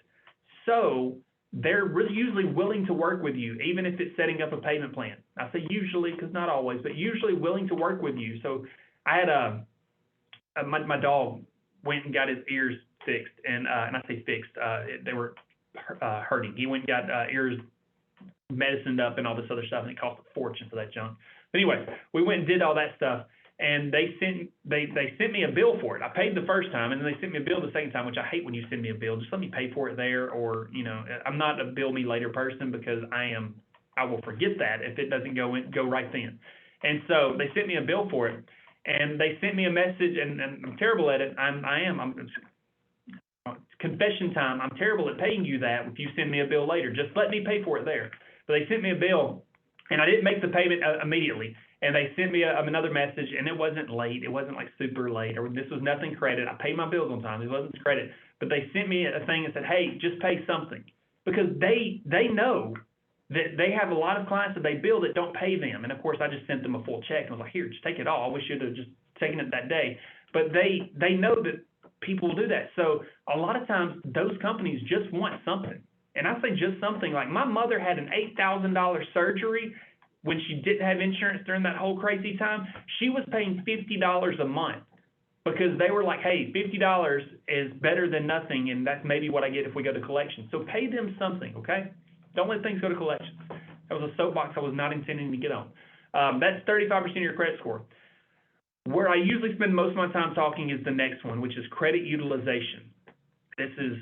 So they're really usually willing to work with you, even if it's setting up a payment plan. I say usually because not always, but usually willing to work with you. So I had my dog went and got his ears fixed, and I say fixed, they were hurting. He went and got ears medicined up and all this other stuff, and it cost a fortune for that junk. But anyway, we went and did all that stuff, and they sent me a bill for it. I paid the first time, and then they sent me a bill the second time, which I hate when you send me a bill. Just let me pay for it there, or I'm not a bill me later person because I will forget that if it doesn't go right then. And so they sent me a bill for it, and they sent me a message, and I'm terrible at it. I'm confession time. I'm terrible at paying you that if you send me a bill later. Just let me pay for it there. But they sent me a bill, and I didn't make the payment immediately. And they sent me another message, and it wasn't late. It wasn't like super late, or this was nothing credit. I paid my bills on time. It wasn't credit. But they sent me a thing and said, hey, just pay something. Because they know that they have a lot of clients that they bill that don't pay them. And of course, I just sent them a full check. And I was like, here, just take it all. I wish you'd have just taken it that day. But they know that people do that. So a lot of times those companies just want something. And I say just something. Like my mother had an $8,000 surgery when she didn't have insurance during that whole crazy time. She was paying $50 a month because they were like, hey, $50 is better than nothing, and that's maybe what I get if we go to collections. So pay them something, okay? Don't let things go to collections. That was a soapbox I was not intending to get on. That's 35% of your credit score. Where I usually spend most of my time talking is the next one, which is credit utilization. This is,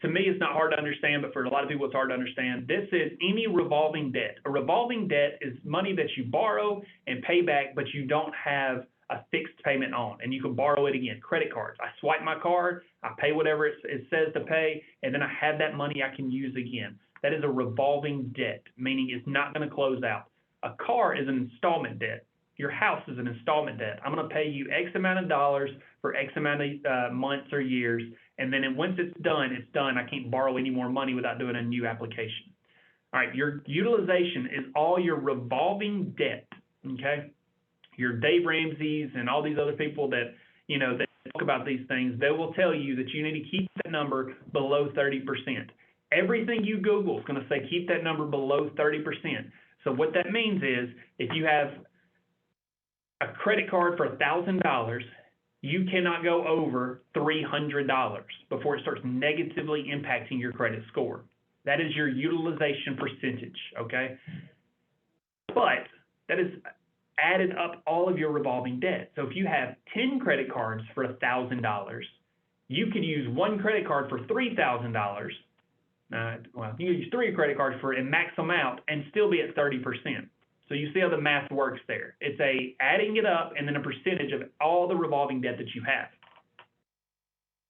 to me, it's not hard to understand, but for a lot of people, it's hard to understand. This is any revolving debt. A revolving debt is money that you borrow and pay back, but you don't have a fixed payment on, and you can borrow it again. Credit cards. I swipe my card, I pay whatever it says to pay, and then I have that money I can use again. That is a revolving debt, meaning it's not going to close out. A car is an installment debt. Your house is an installment debt. I'm going to pay you X amount of dollars for X amount of months or years, and then once it's done, it's done. I can't borrow any more money without doing a new application. All right, your utilization is all your revolving debt, okay? Your Dave Ramsey's and all these other people that, that talk about these things, they will tell you that you need to keep that number below 30%. Everything you Google is going to say keep that number below 30%. So what that means is if you have a credit card for $1,000, you cannot go over $300 before it starts negatively impacting your credit score. That is your utilization percentage, okay? But that is added up all of your revolving debt. So if you have 10 credit cards for $1,000, you could use one credit card for $3,000. Well, you can use 3 credit cards for a max amount and still be at 30%. So you see how the math works there. It's adding it up and then a percentage of all the revolving debt that you have.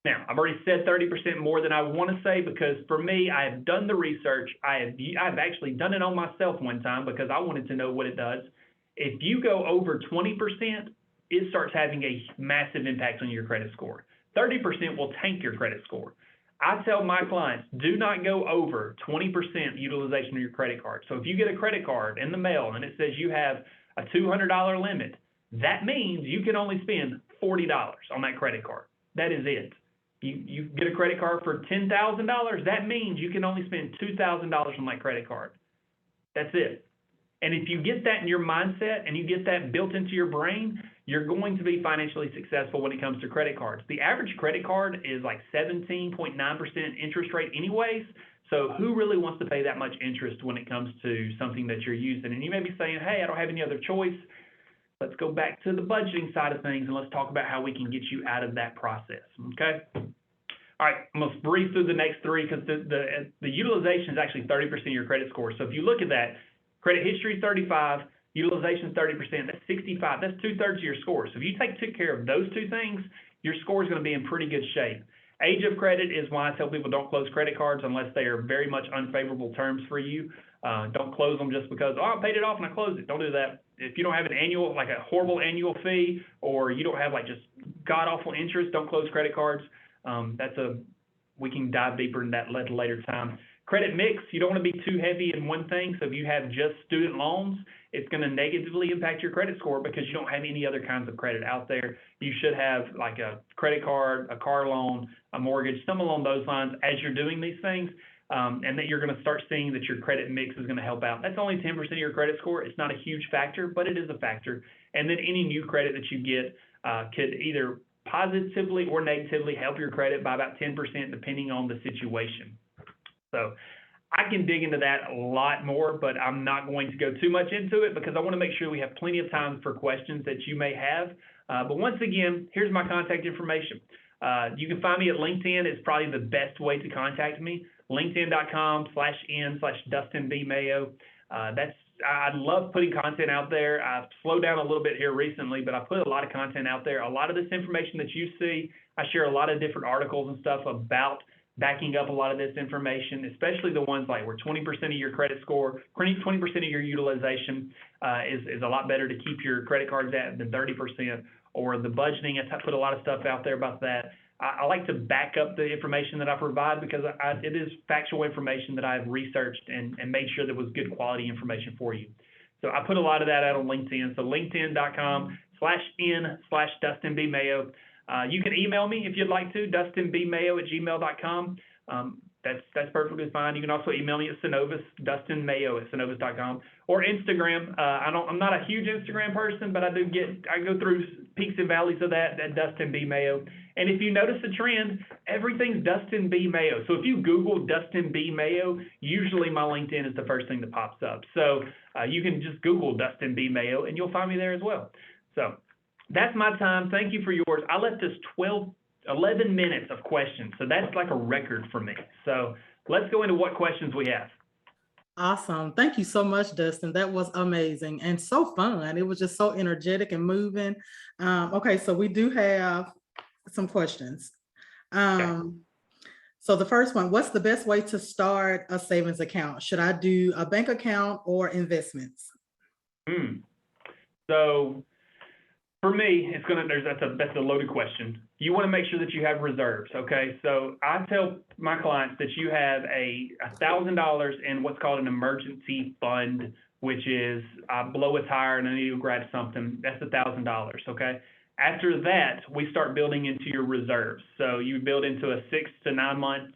Now, I've already said 30% more than I want to say because for me, I have done the research. I've actually done it on myself one time because I wanted to know what it does. If you go over 20%, it starts having a massive impact on your credit score. 30% will tank your credit score. I tell my clients, do not go over 20% utilization of your credit card. So if you get a credit card in the mail and it says you have a $200 limit, that means you can only spend $40 on that credit card. That is it. You get a credit card for $10,000, that means you can only spend $2,000 on that credit card. That's it. And if you get that in your mindset and you get that built into your brain, you're going to be financially successful when it comes to credit cards. The average credit card is like 17.9% interest rate anyways. So who really wants to pay that much interest when it comes to something that you're using? And you may be saying, hey, I don't have any other choice. Let's go back to the budgeting side of things and let's talk about how we can get you out of that process, okay? All right, I'm going to breeze through the next 3 because the utilization is actually 30% of your credit score. So if you look at that, credit history is 35, utilization is 30%, that's 65, that's 2/3 of your score. So if you took care of those 2 things, your score is going to be in pretty good shape. Age of credit is why I tell people don't close credit cards unless they are very much unfavorable terms for you. Don't close them just because, I paid it off and I closed it. Don't do that. If you don't have an annual, like a horrible annual fee, or you don't have like just god-awful interest, don't close credit cards. We can dive deeper in that at a later time. Credit mix, you don't want to be too heavy in one thing. So if you have just student loans, it's going to negatively impact your credit score because you don't have any other kinds of credit out there. You should have like a credit card, a car loan, a mortgage, some along those lines as you're doing these things, and that you're going to start seeing that your credit mix is going to help out. That's only 10% of your credit score. It's not a huge factor, but it is a factor. And then any new credit that you get could either positively or negatively help your credit by about 10% depending on the situation. So I can dig into that a lot more, but I'm not going to go too much into it because I want to make sure we have plenty of time for questions that you may have. But once again, here's my contact information. You can find me at LinkedIn. It's probably the best way to contact me. LinkedIn.com/n/Dustin B. Mayo. I love putting content out there. I've slowed down a little bit here recently, but I put a lot of content out there. A lot of this information that you see, I share a lot of different articles and stuff about backing up a lot of this information, especially the ones like where 20% of your credit score, 20% of your utilization is a lot better to keep your credit cards at than 30%, or the budgeting. I put a lot of stuff out there about that. I like to back up the information that I provide because it is factual information that I've researched and made sure that was good quality information for you. So I put a lot of that out on LinkedIn. So LinkedIn.com/n/Dustin B. Mayo. You can email me if you'd like to, dustinbmayo@gmail.com. That's perfectly fine. You can also email me at Synovus, dustinmayo@synovus.com, or Instagram. I'm not a huge Instagram person, but I go through peaks and valleys of that Dustin B. Mayo. And if you notice a trend, everything's Dustin B. Mayo. So if you Google Dustin B. Mayo, usually my LinkedIn is the first thing that pops up. So you can just Google Dustin B. Mayo and you'll find me there as well. So that's my time. Thank you for yours. I left us 11 minutes of questions. So that's like a record for me. So let's go into what questions we have. Awesome. Thank you so much, Dustin. That was amazing and so fun. It was just so energetic and moving. Okay, so we do have some questions. So the first one, what's the best way to start a savings account? Should I do a bank account or investments? So for me, that's a loaded question. You want to make sure that you have reserves, okay? So I tell my clients that you have $1,000 in what's called an emergency fund, which is I blow a tire and I need to grab something. That's $1,000, okay? After that, we start building into your reserves. So you build into a 6 to 9 months,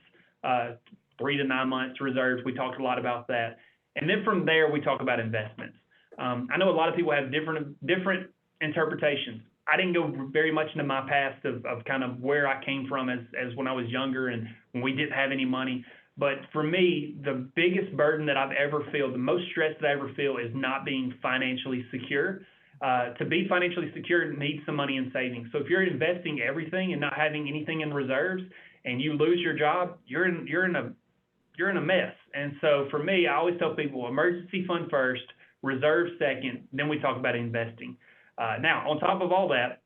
3 to 9 months reserves. We talked a lot about that. And then from there, we talk about investments. I know a lot of people have different interpretations. I didn't go very much into my past of kind of where I came from as when I was younger and when we didn't have any money. But for me, the biggest burden that I've ever felt, the most stress that I ever feel is not being financially secure. To be financially secure needs some money in savings. So if you're investing everything and not having anything in reserves and you lose your job, you're in a mess. And so for me, I always tell people emergency fund first, reserve second, then we talk about investing. Now, on top of all that,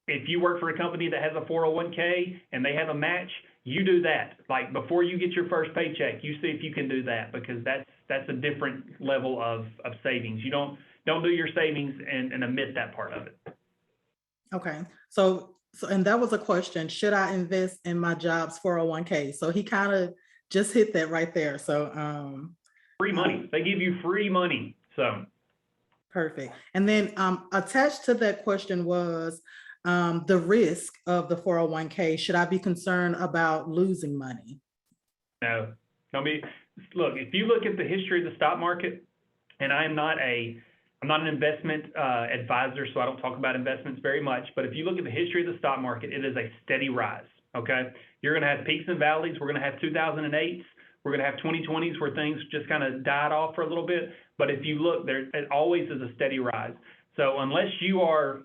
if you work for a company that has a 401k and they have a match, you do that. Like before you get your first paycheck, you see if you can do that because that's a different level of savings. You don't do your savings and omit that part of it. Okay. So and that was a question. Should I invest in my job's 401k? So he kind of just hit that right there. So free money. They give you free money. So perfect. And then attached to that question was the risk of the 401k. Should I be concerned about losing money? No. Look, if you look at the history of the stock market, and I'm not an investment advisor, so I don't talk about investments very much, but if you look at the history of the stock market, it is a steady rise, okay? You're going to have peaks and valleys. We're going to have 2008s. We're going to have 2020s where things just kind of died off for a little bit. But if you look, it always is a steady rise. So unless you are,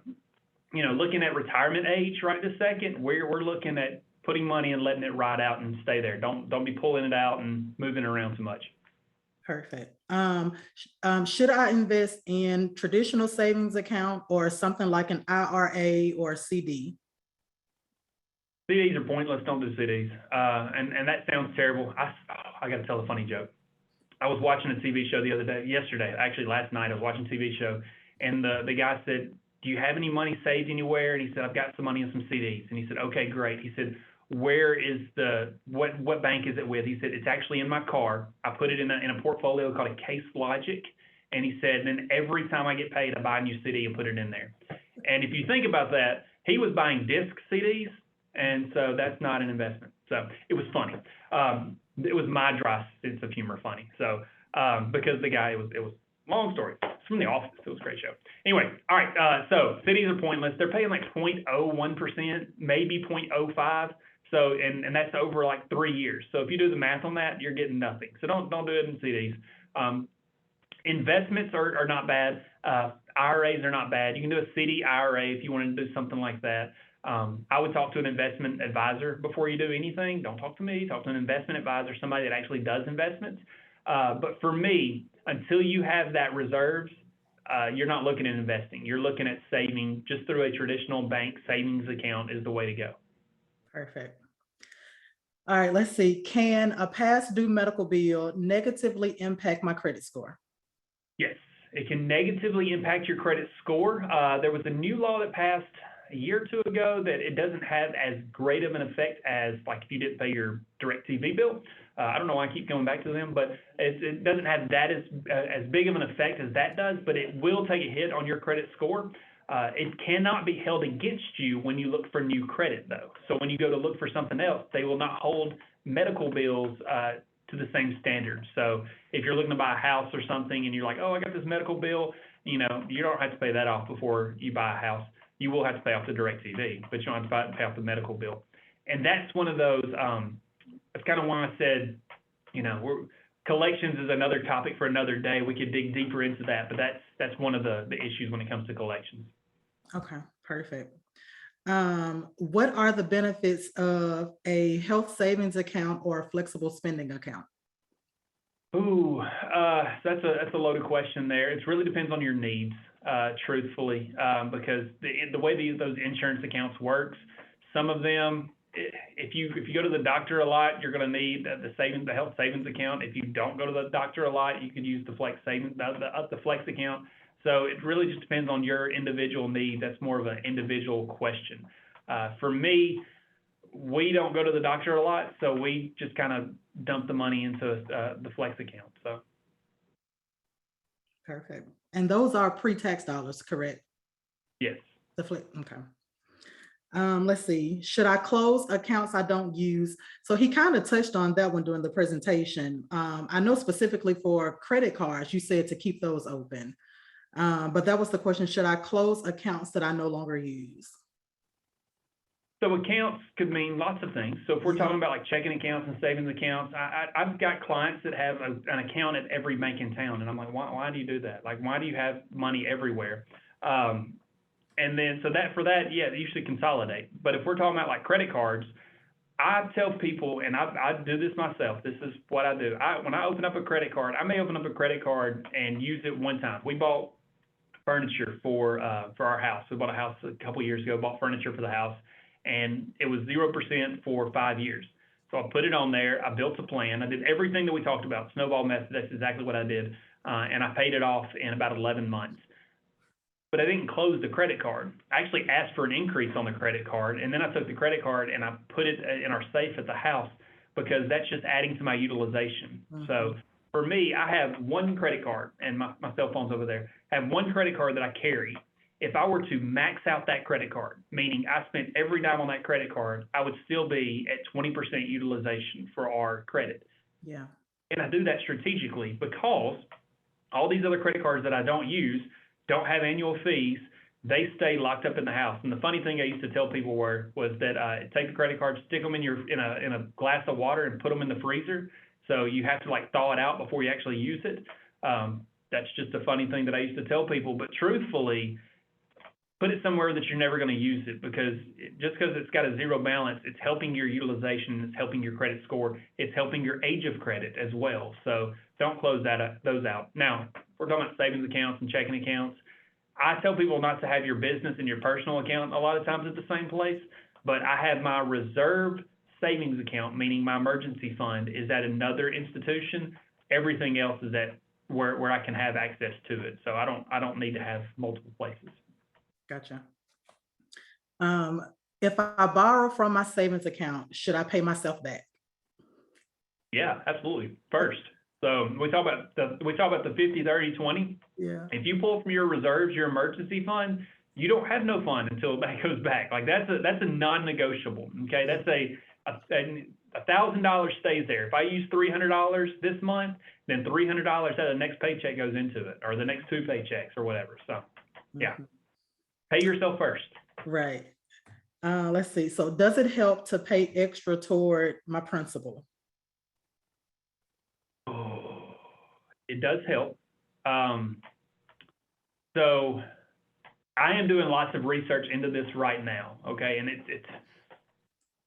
looking at retirement age right this second, we're looking at putting money and letting it ride out and stay there. Don't be pulling it out and moving around too much. Perfect. Should I invest in traditional savings account or something like an IRA or CD? CDs are pointless. Don't do CDs. And that sounds terrible. I got to tell a funny joke. I was watching a TV show yesterday, last night, I was watching a TV show, and the guy said, do you have any money saved anywhere? And he said, I've got some money in some CDs. And he said, okay, great. He said, where is what bank is it with? He said, it's actually in my car. I put it in a portfolio called a Case Logic. And he said, then every time I get paid, I buy a new CD and put it in there. And if you think about that, he was buying disc CDs. And so that's not an investment. So it was funny. It was my dry sense of humor funny. So because the guy, it was long story. It's from The Office. It was a great show. Anyway, all right. So CDs are pointless. They're paying like 0.01%, maybe 0.05. So, and that's over like 3 years. So if you do the math on that, you're getting nothing. So don't do it in CDs. Investments are not bad. IRAs are not bad. You can do a CD IRA if you want to do something like that. I would talk to an investment advisor before you do anything. Don't talk to me. Talk to an investment advisor, somebody that actually does investments. But for me, until you have that reserves, you're not looking at investing. You're looking at saving just through a traditional bank savings account is the way to go. Perfect. All right, let's see. Can a past due medical bill negatively impact my credit score? Yes, it can negatively impact your credit score. There was a new law that passed a year or two ago that it doesn't have as great of an effect as like if you didn't pay your DirecTV bill. I don't know why I keep going back to them, but it doesn't have that as big of an effect as that does, but it will take a hit on your credit score. It cannot be held against you when you look for new credit, though. So when you go to look for something else, they will not hold medical bills to the same standard. So if you're looking to buy a house or something and you're like, oh, I got this medical bill, you don't have to pay that off before you buy a house. You will have to pay off the DirecTV, but you don't have to pay off the medical bill. And that's one of those, that's kind of why I said, collections is another topic for another day. We could dig deeper into that, but that's one of the issues when it comes to collections. Okay, perfect. What are the benefits of a health savings account or a flexible spending account? Ooh, that's a loaded question there. It really depends on your needs, truthfully, because the way those insurance accounts works, some of them, if you go to the doctor a lot, you're going to need the health savings account. If you don't go to the doctor a lot, you could use the flex savings, the flex account. So it really just depends on your individual need. That's more of an individual question. For me, we don't go to the doctor a lot, so we just kind of dump the money into the flex account. So. Perfect. And those are pre-tax dollars, correct? Yes. Okay. Let's see. Should I close accounts I don't use? So he kind of touched on that one during the presentation. I know specifically for credit cards, you said to keep those open. But that was the question, should I close accounts that I no longer use? So accounts could mean lots of things. So if we're talking about like checking accounts and savings accounts, I've got clients that have an account at every bank in town. And I'm like, why do you do that? Like, why do you have money everywhere? And then, so for that, yeah, you should consolidate. But if we're talking about like credit cards, I tell people, and I do this myself, this is what I do. When I open up a credit card, I may open up a credit card and use it one time. We bought furniture for our house. We bought a house a couple years ago, bought furniture for the house, and it was 0% for 5 years. So I put it on there. I built a plan. I did everything that we talked about, snowball method. That's exactly what I did. And I paid it off in about 11 months. But I didn't close the credit card. I actually asked for an increase on the credit card, and then I took the credit card and I put it in our safe at the house because that's just adding to my utilization. Mm-hmm. So for me, I have one credit card, and my cell phone's over there. I have one credit card that I carry. If I were to max out that credit card, meaning I spent every dime on that credit card, I would still be at 20% utilization for our credit. Yeah. And I do that strategically because all these other credit cards that I don't use don't have annual fees. They stay locked up in the house. And the funny thing I used to tell people was that take the credit card, stick them in a glass of water, and put them in the freezer. So you have to like thaw it out before you actually use it. That's just a funny thing that I used to tell people. But truthfully, put it somewhere that you're never going to use it, because just because it's got a zero balance, it's helping your utilization, it's helping your credit score, it's helping your age of credit as well. So don't close those out. Now, we're talking about savings accounts and checking accounts. I tell people not to have your business and your personal account a lot of times at the same place, but I have my reserved savings account, meaning my emergency fund, is at another institution. Everything else is at where I can have access to it. So I don't need to have multiple places. Gotcha. If I borrow from my savings account, should I pay myself back? Yeah, absolutely. First. So we talk about the 50, 30, 20. Yeah. If you pull from your reserves, your emergency fund, you don't have no fund until that goes back. Like that's a non-negotiable. Okay. That's $1,000 stays there. If I use $300 this month, then $300 out of the next paycheck goes into it, or the next 2 paychecks or whatever. So yeah. Pay yourself first. Right. Let's see. So does it help to pay extra toward my principal? Oh, it does help. So I am doing lots of research into this right now, okay? And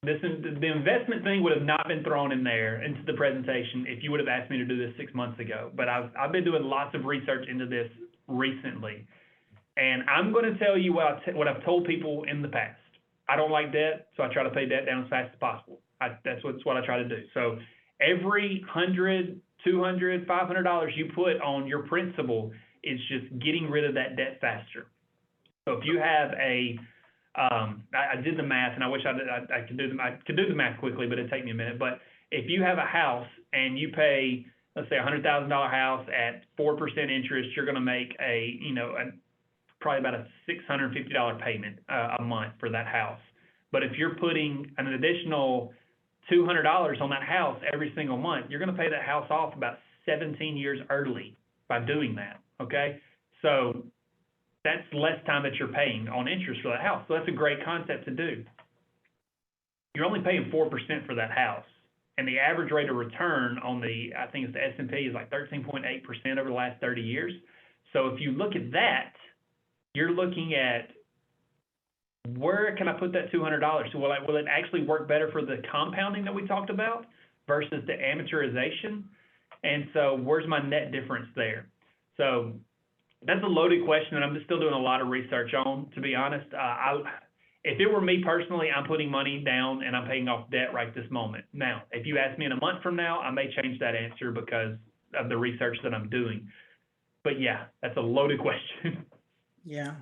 the investment thing would have not been thrown in there into the presentation if you would have asked me to do this 6 months ago. But I've been doing lots of research into this recently, and I'm going to tell you what I've told people in the past. I don't like debt, so I try to pay debt down as fast as possible. That's what I try to do. So every $100, $200, $500 you put on your principal is just getting rid of that debt faster. So if you have I did the math, and I wish I could do the math quickly, but it'd take me a minute. But if you have a house and you pay, let's say, $100,000 house at 4% interest, you're going to make probably about a $650 payment a month for that house. But if you're putting an additional $200 on that house every single month, you're going to pay that house off about 17 years early by doing that. Okay, so that's less time that you're paying on interest for that house. So that's a great concept to do. You're only paying 4% for that house. And the average rate of return on I think it's the S&P is like 13.8% over the last 30 years. So if you look at that, you're looking at where can I put that $200? So will it actually work better for the compounding that we talked about versus the amortization? And so where's my net difference there? So that's a loaded question, and I'm just still doing a lot of research on, to be honest. If it were me personally, I'm putting money down and I'm paying off debt right this moment. Now, if you ask me in a month from now, I may change that answer because of the research that I'm doing. But yeah, that's a loaded question. Yeah.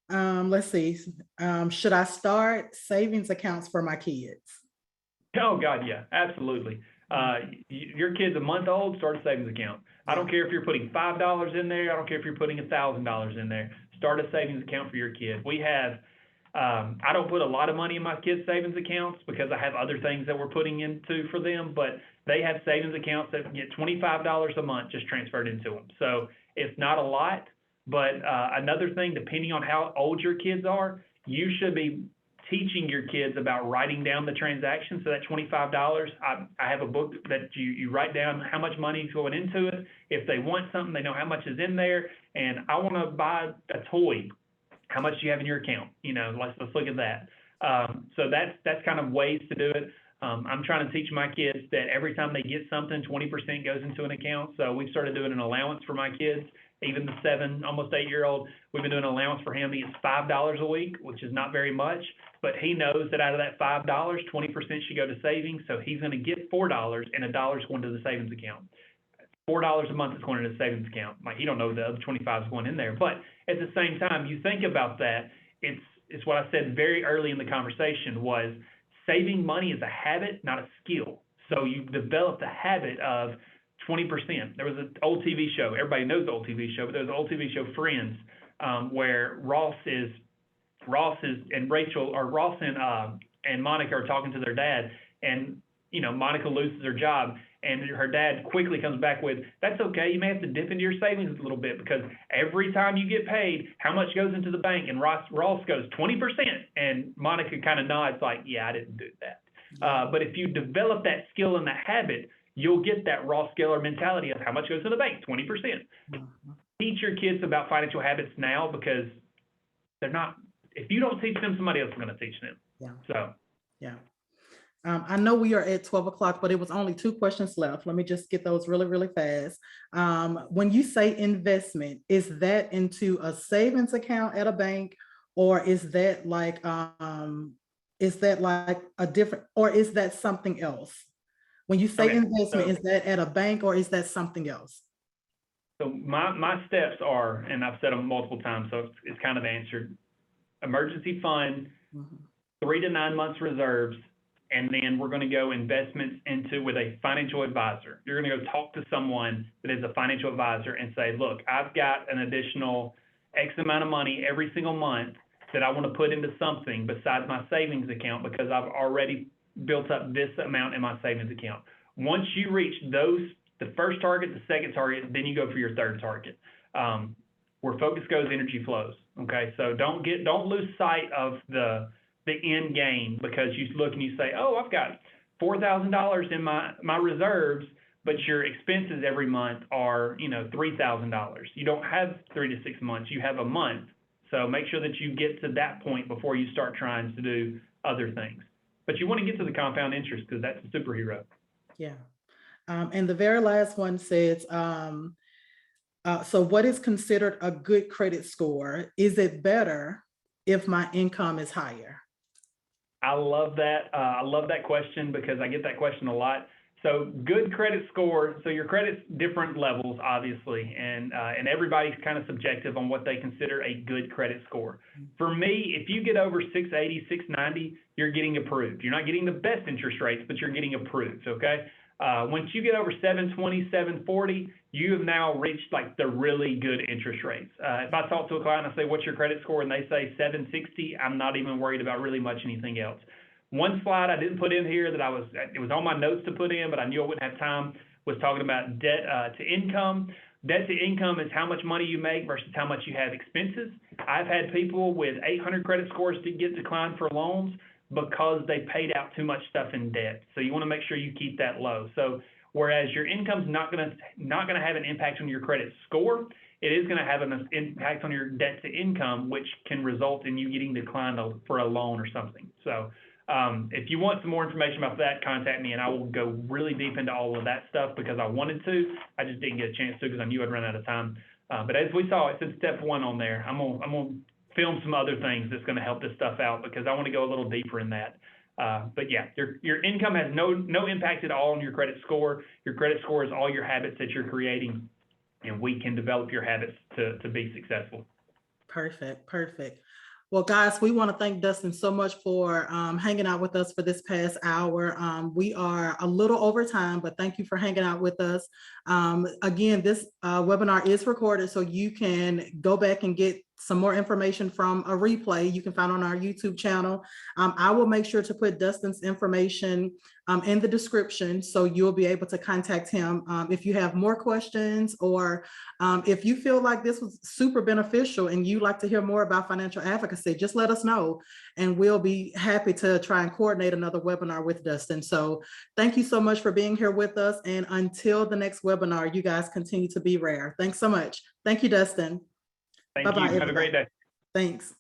Let's see. Should I start savings accounts for my kids? Oh, God, yeah, absolutely. Your kid's a month old, start a savings account. I don't care if you're putting $5 in there. I don't care if you're putting $1,000 in there. Start a savings account for your kid. We have, I don't put a lot of money in my kids' savings accounts because I have other things that we're putting into for them, but they have savings accounts that get $25 a month just transferred into them. So it's not a lot, but another thing, depending on how old your kids are, you should be teaching your kids about writing down the transaction. So that $25, I have a book that you write down how much money is going into it. If they want something, they know how much is in there. And I want to buy a toy. How much do you have in your account? Let's look at that. So that's kind of ways to do it. I'm trying to teach my kids that every time they get something, 20% goes into an account. So we've started doing an allowance for my kids. Even the 7, almost 8-year-old, we've been doing an allowance for him. He gets $5 a week, which is not very much, but he knows that out of that $5, 20% should go to savings. So he's going to get $4 and $1 is going to the savings account. $4 a month is going into the savings account. He don't know the other 25 is going in there. But at the same time, you think about that, it's what I said very early in the conversation was saving money is a habit, not a skill. So you develop the habit of 20%. There was an old TV show. Everybody knows the old TV show, but there was an old TV show, Friends, where Ross and Rachel, or Ross and Monica are talking to their dad, and Monica loses her job, and her dad quickly comes back with, "That's okay. You may have to dip into your savings a little bit because every time you get paid, how much goes into the bank?" And Ross goes 20%, and Monica kind of nods like, "Yeah, I didn't do that." But if you develop that skill and that habit, you'll get that Ross Geller mentality of how much goes to the bank, 20%. Teach your kids about financial habits now because they're not, if you don't teach them, somebody else is going to teach them. Yeah. So, yeah. I know we are at 12 o'clock, but it was only 2 questions left. Let me just get those really, really fast. When you say investment, is that into a savings account at a bank, or is that like a different, or is that something else? When you say investment, is that at a bank or is that something else? So my steps are, and I've said them multiple times, so it's kind of answered: emergency fund, 3 to 9 months reserves, and then we're going to go investments with a financial advisor. You're going to go talk to someone that is a financial advisor and say, "Look, I've got an additional X amount of money every single month that I want to put into something besides my savings account because I've already built up this amount in my savings account." Once you reach the first target, the second target, then you go for your third target. Where focus goes, energy flows. Okay, so don't lose sight of the end game, because you look and you say, oh, I've got $4,000 in my reserves, but your expenses every month are, $3,000. You don't have 3 to 6 months, you have a month. So make sure that you get to that point before you start trying to do other things. But you want to get to the compound interest, because that's a superhero. Yeah. And the very last one says, so what is considered a good credit score? Is it better if my income is higher? I love that. I love that question, because I get that question a lot. So good credit score. So your credit's different levels, obviously, and everybody's kind of subjective on what they consider a good credit score. For me, if you get over 680, 690, you're getting approved. You're not getting the best interest rates, but you're getting approved. Okay. Once you get over 720, 740, you have now reached like the really good interest rates. If I talk to a client, I say, what's your credit score? And they say 760, I'm not even worried about really much anything else. One slide I didn't put in here that it was on my notes to put in, but I knew I wouldn't have time, was talking about debt to income. Debt to income is how much money you make versus how much you have expenses. I've had people with 800 credit scores to get declined for loans because they paid out too much stuff in debt. So you want to make sure you keep that low. So whereas your income's not going to have an impact on your credit score, it is going to have an impact on your debt to income, which can result in you getting declined for a loan or something. So if you want some more information about that, contact me and I will go really deep into all of that stuff, because I wanted to. I just didn't get a chance to because I knew I'd run out of time. But as we saw, it said step 1 on there. I'm gonna film some other things that's going to help this stuff out, because I want to go a little deeper in that. But yeah, your income has no impact at all on your credit score. Your credit score is all your habits that you're creating, and we can develop your habits to be successful. Perfect. Well, guys, we want to thank Dustin so much for hanging out with us for this past hour. We are a little over time, but thank you for hanging out with us. Again, this webinar is recorded, so you can go back and get some more information from a replay you can find on our YouTube channel. I will make sure to put Dustin's information in the description, so you'll be able to contact him if you have more questions, or if you feel like this was super beneficial and you'd like to hear more about financial advocacy, just let us know and we'll be happy to try and coordinate another webinar with Dustin. So thank you so much for being here with us, and until the next webinar, you guys continue to be rare. Thanks so much. Thank you, Dustin. Thank Bye-bye, you. Have a great day. Thanks.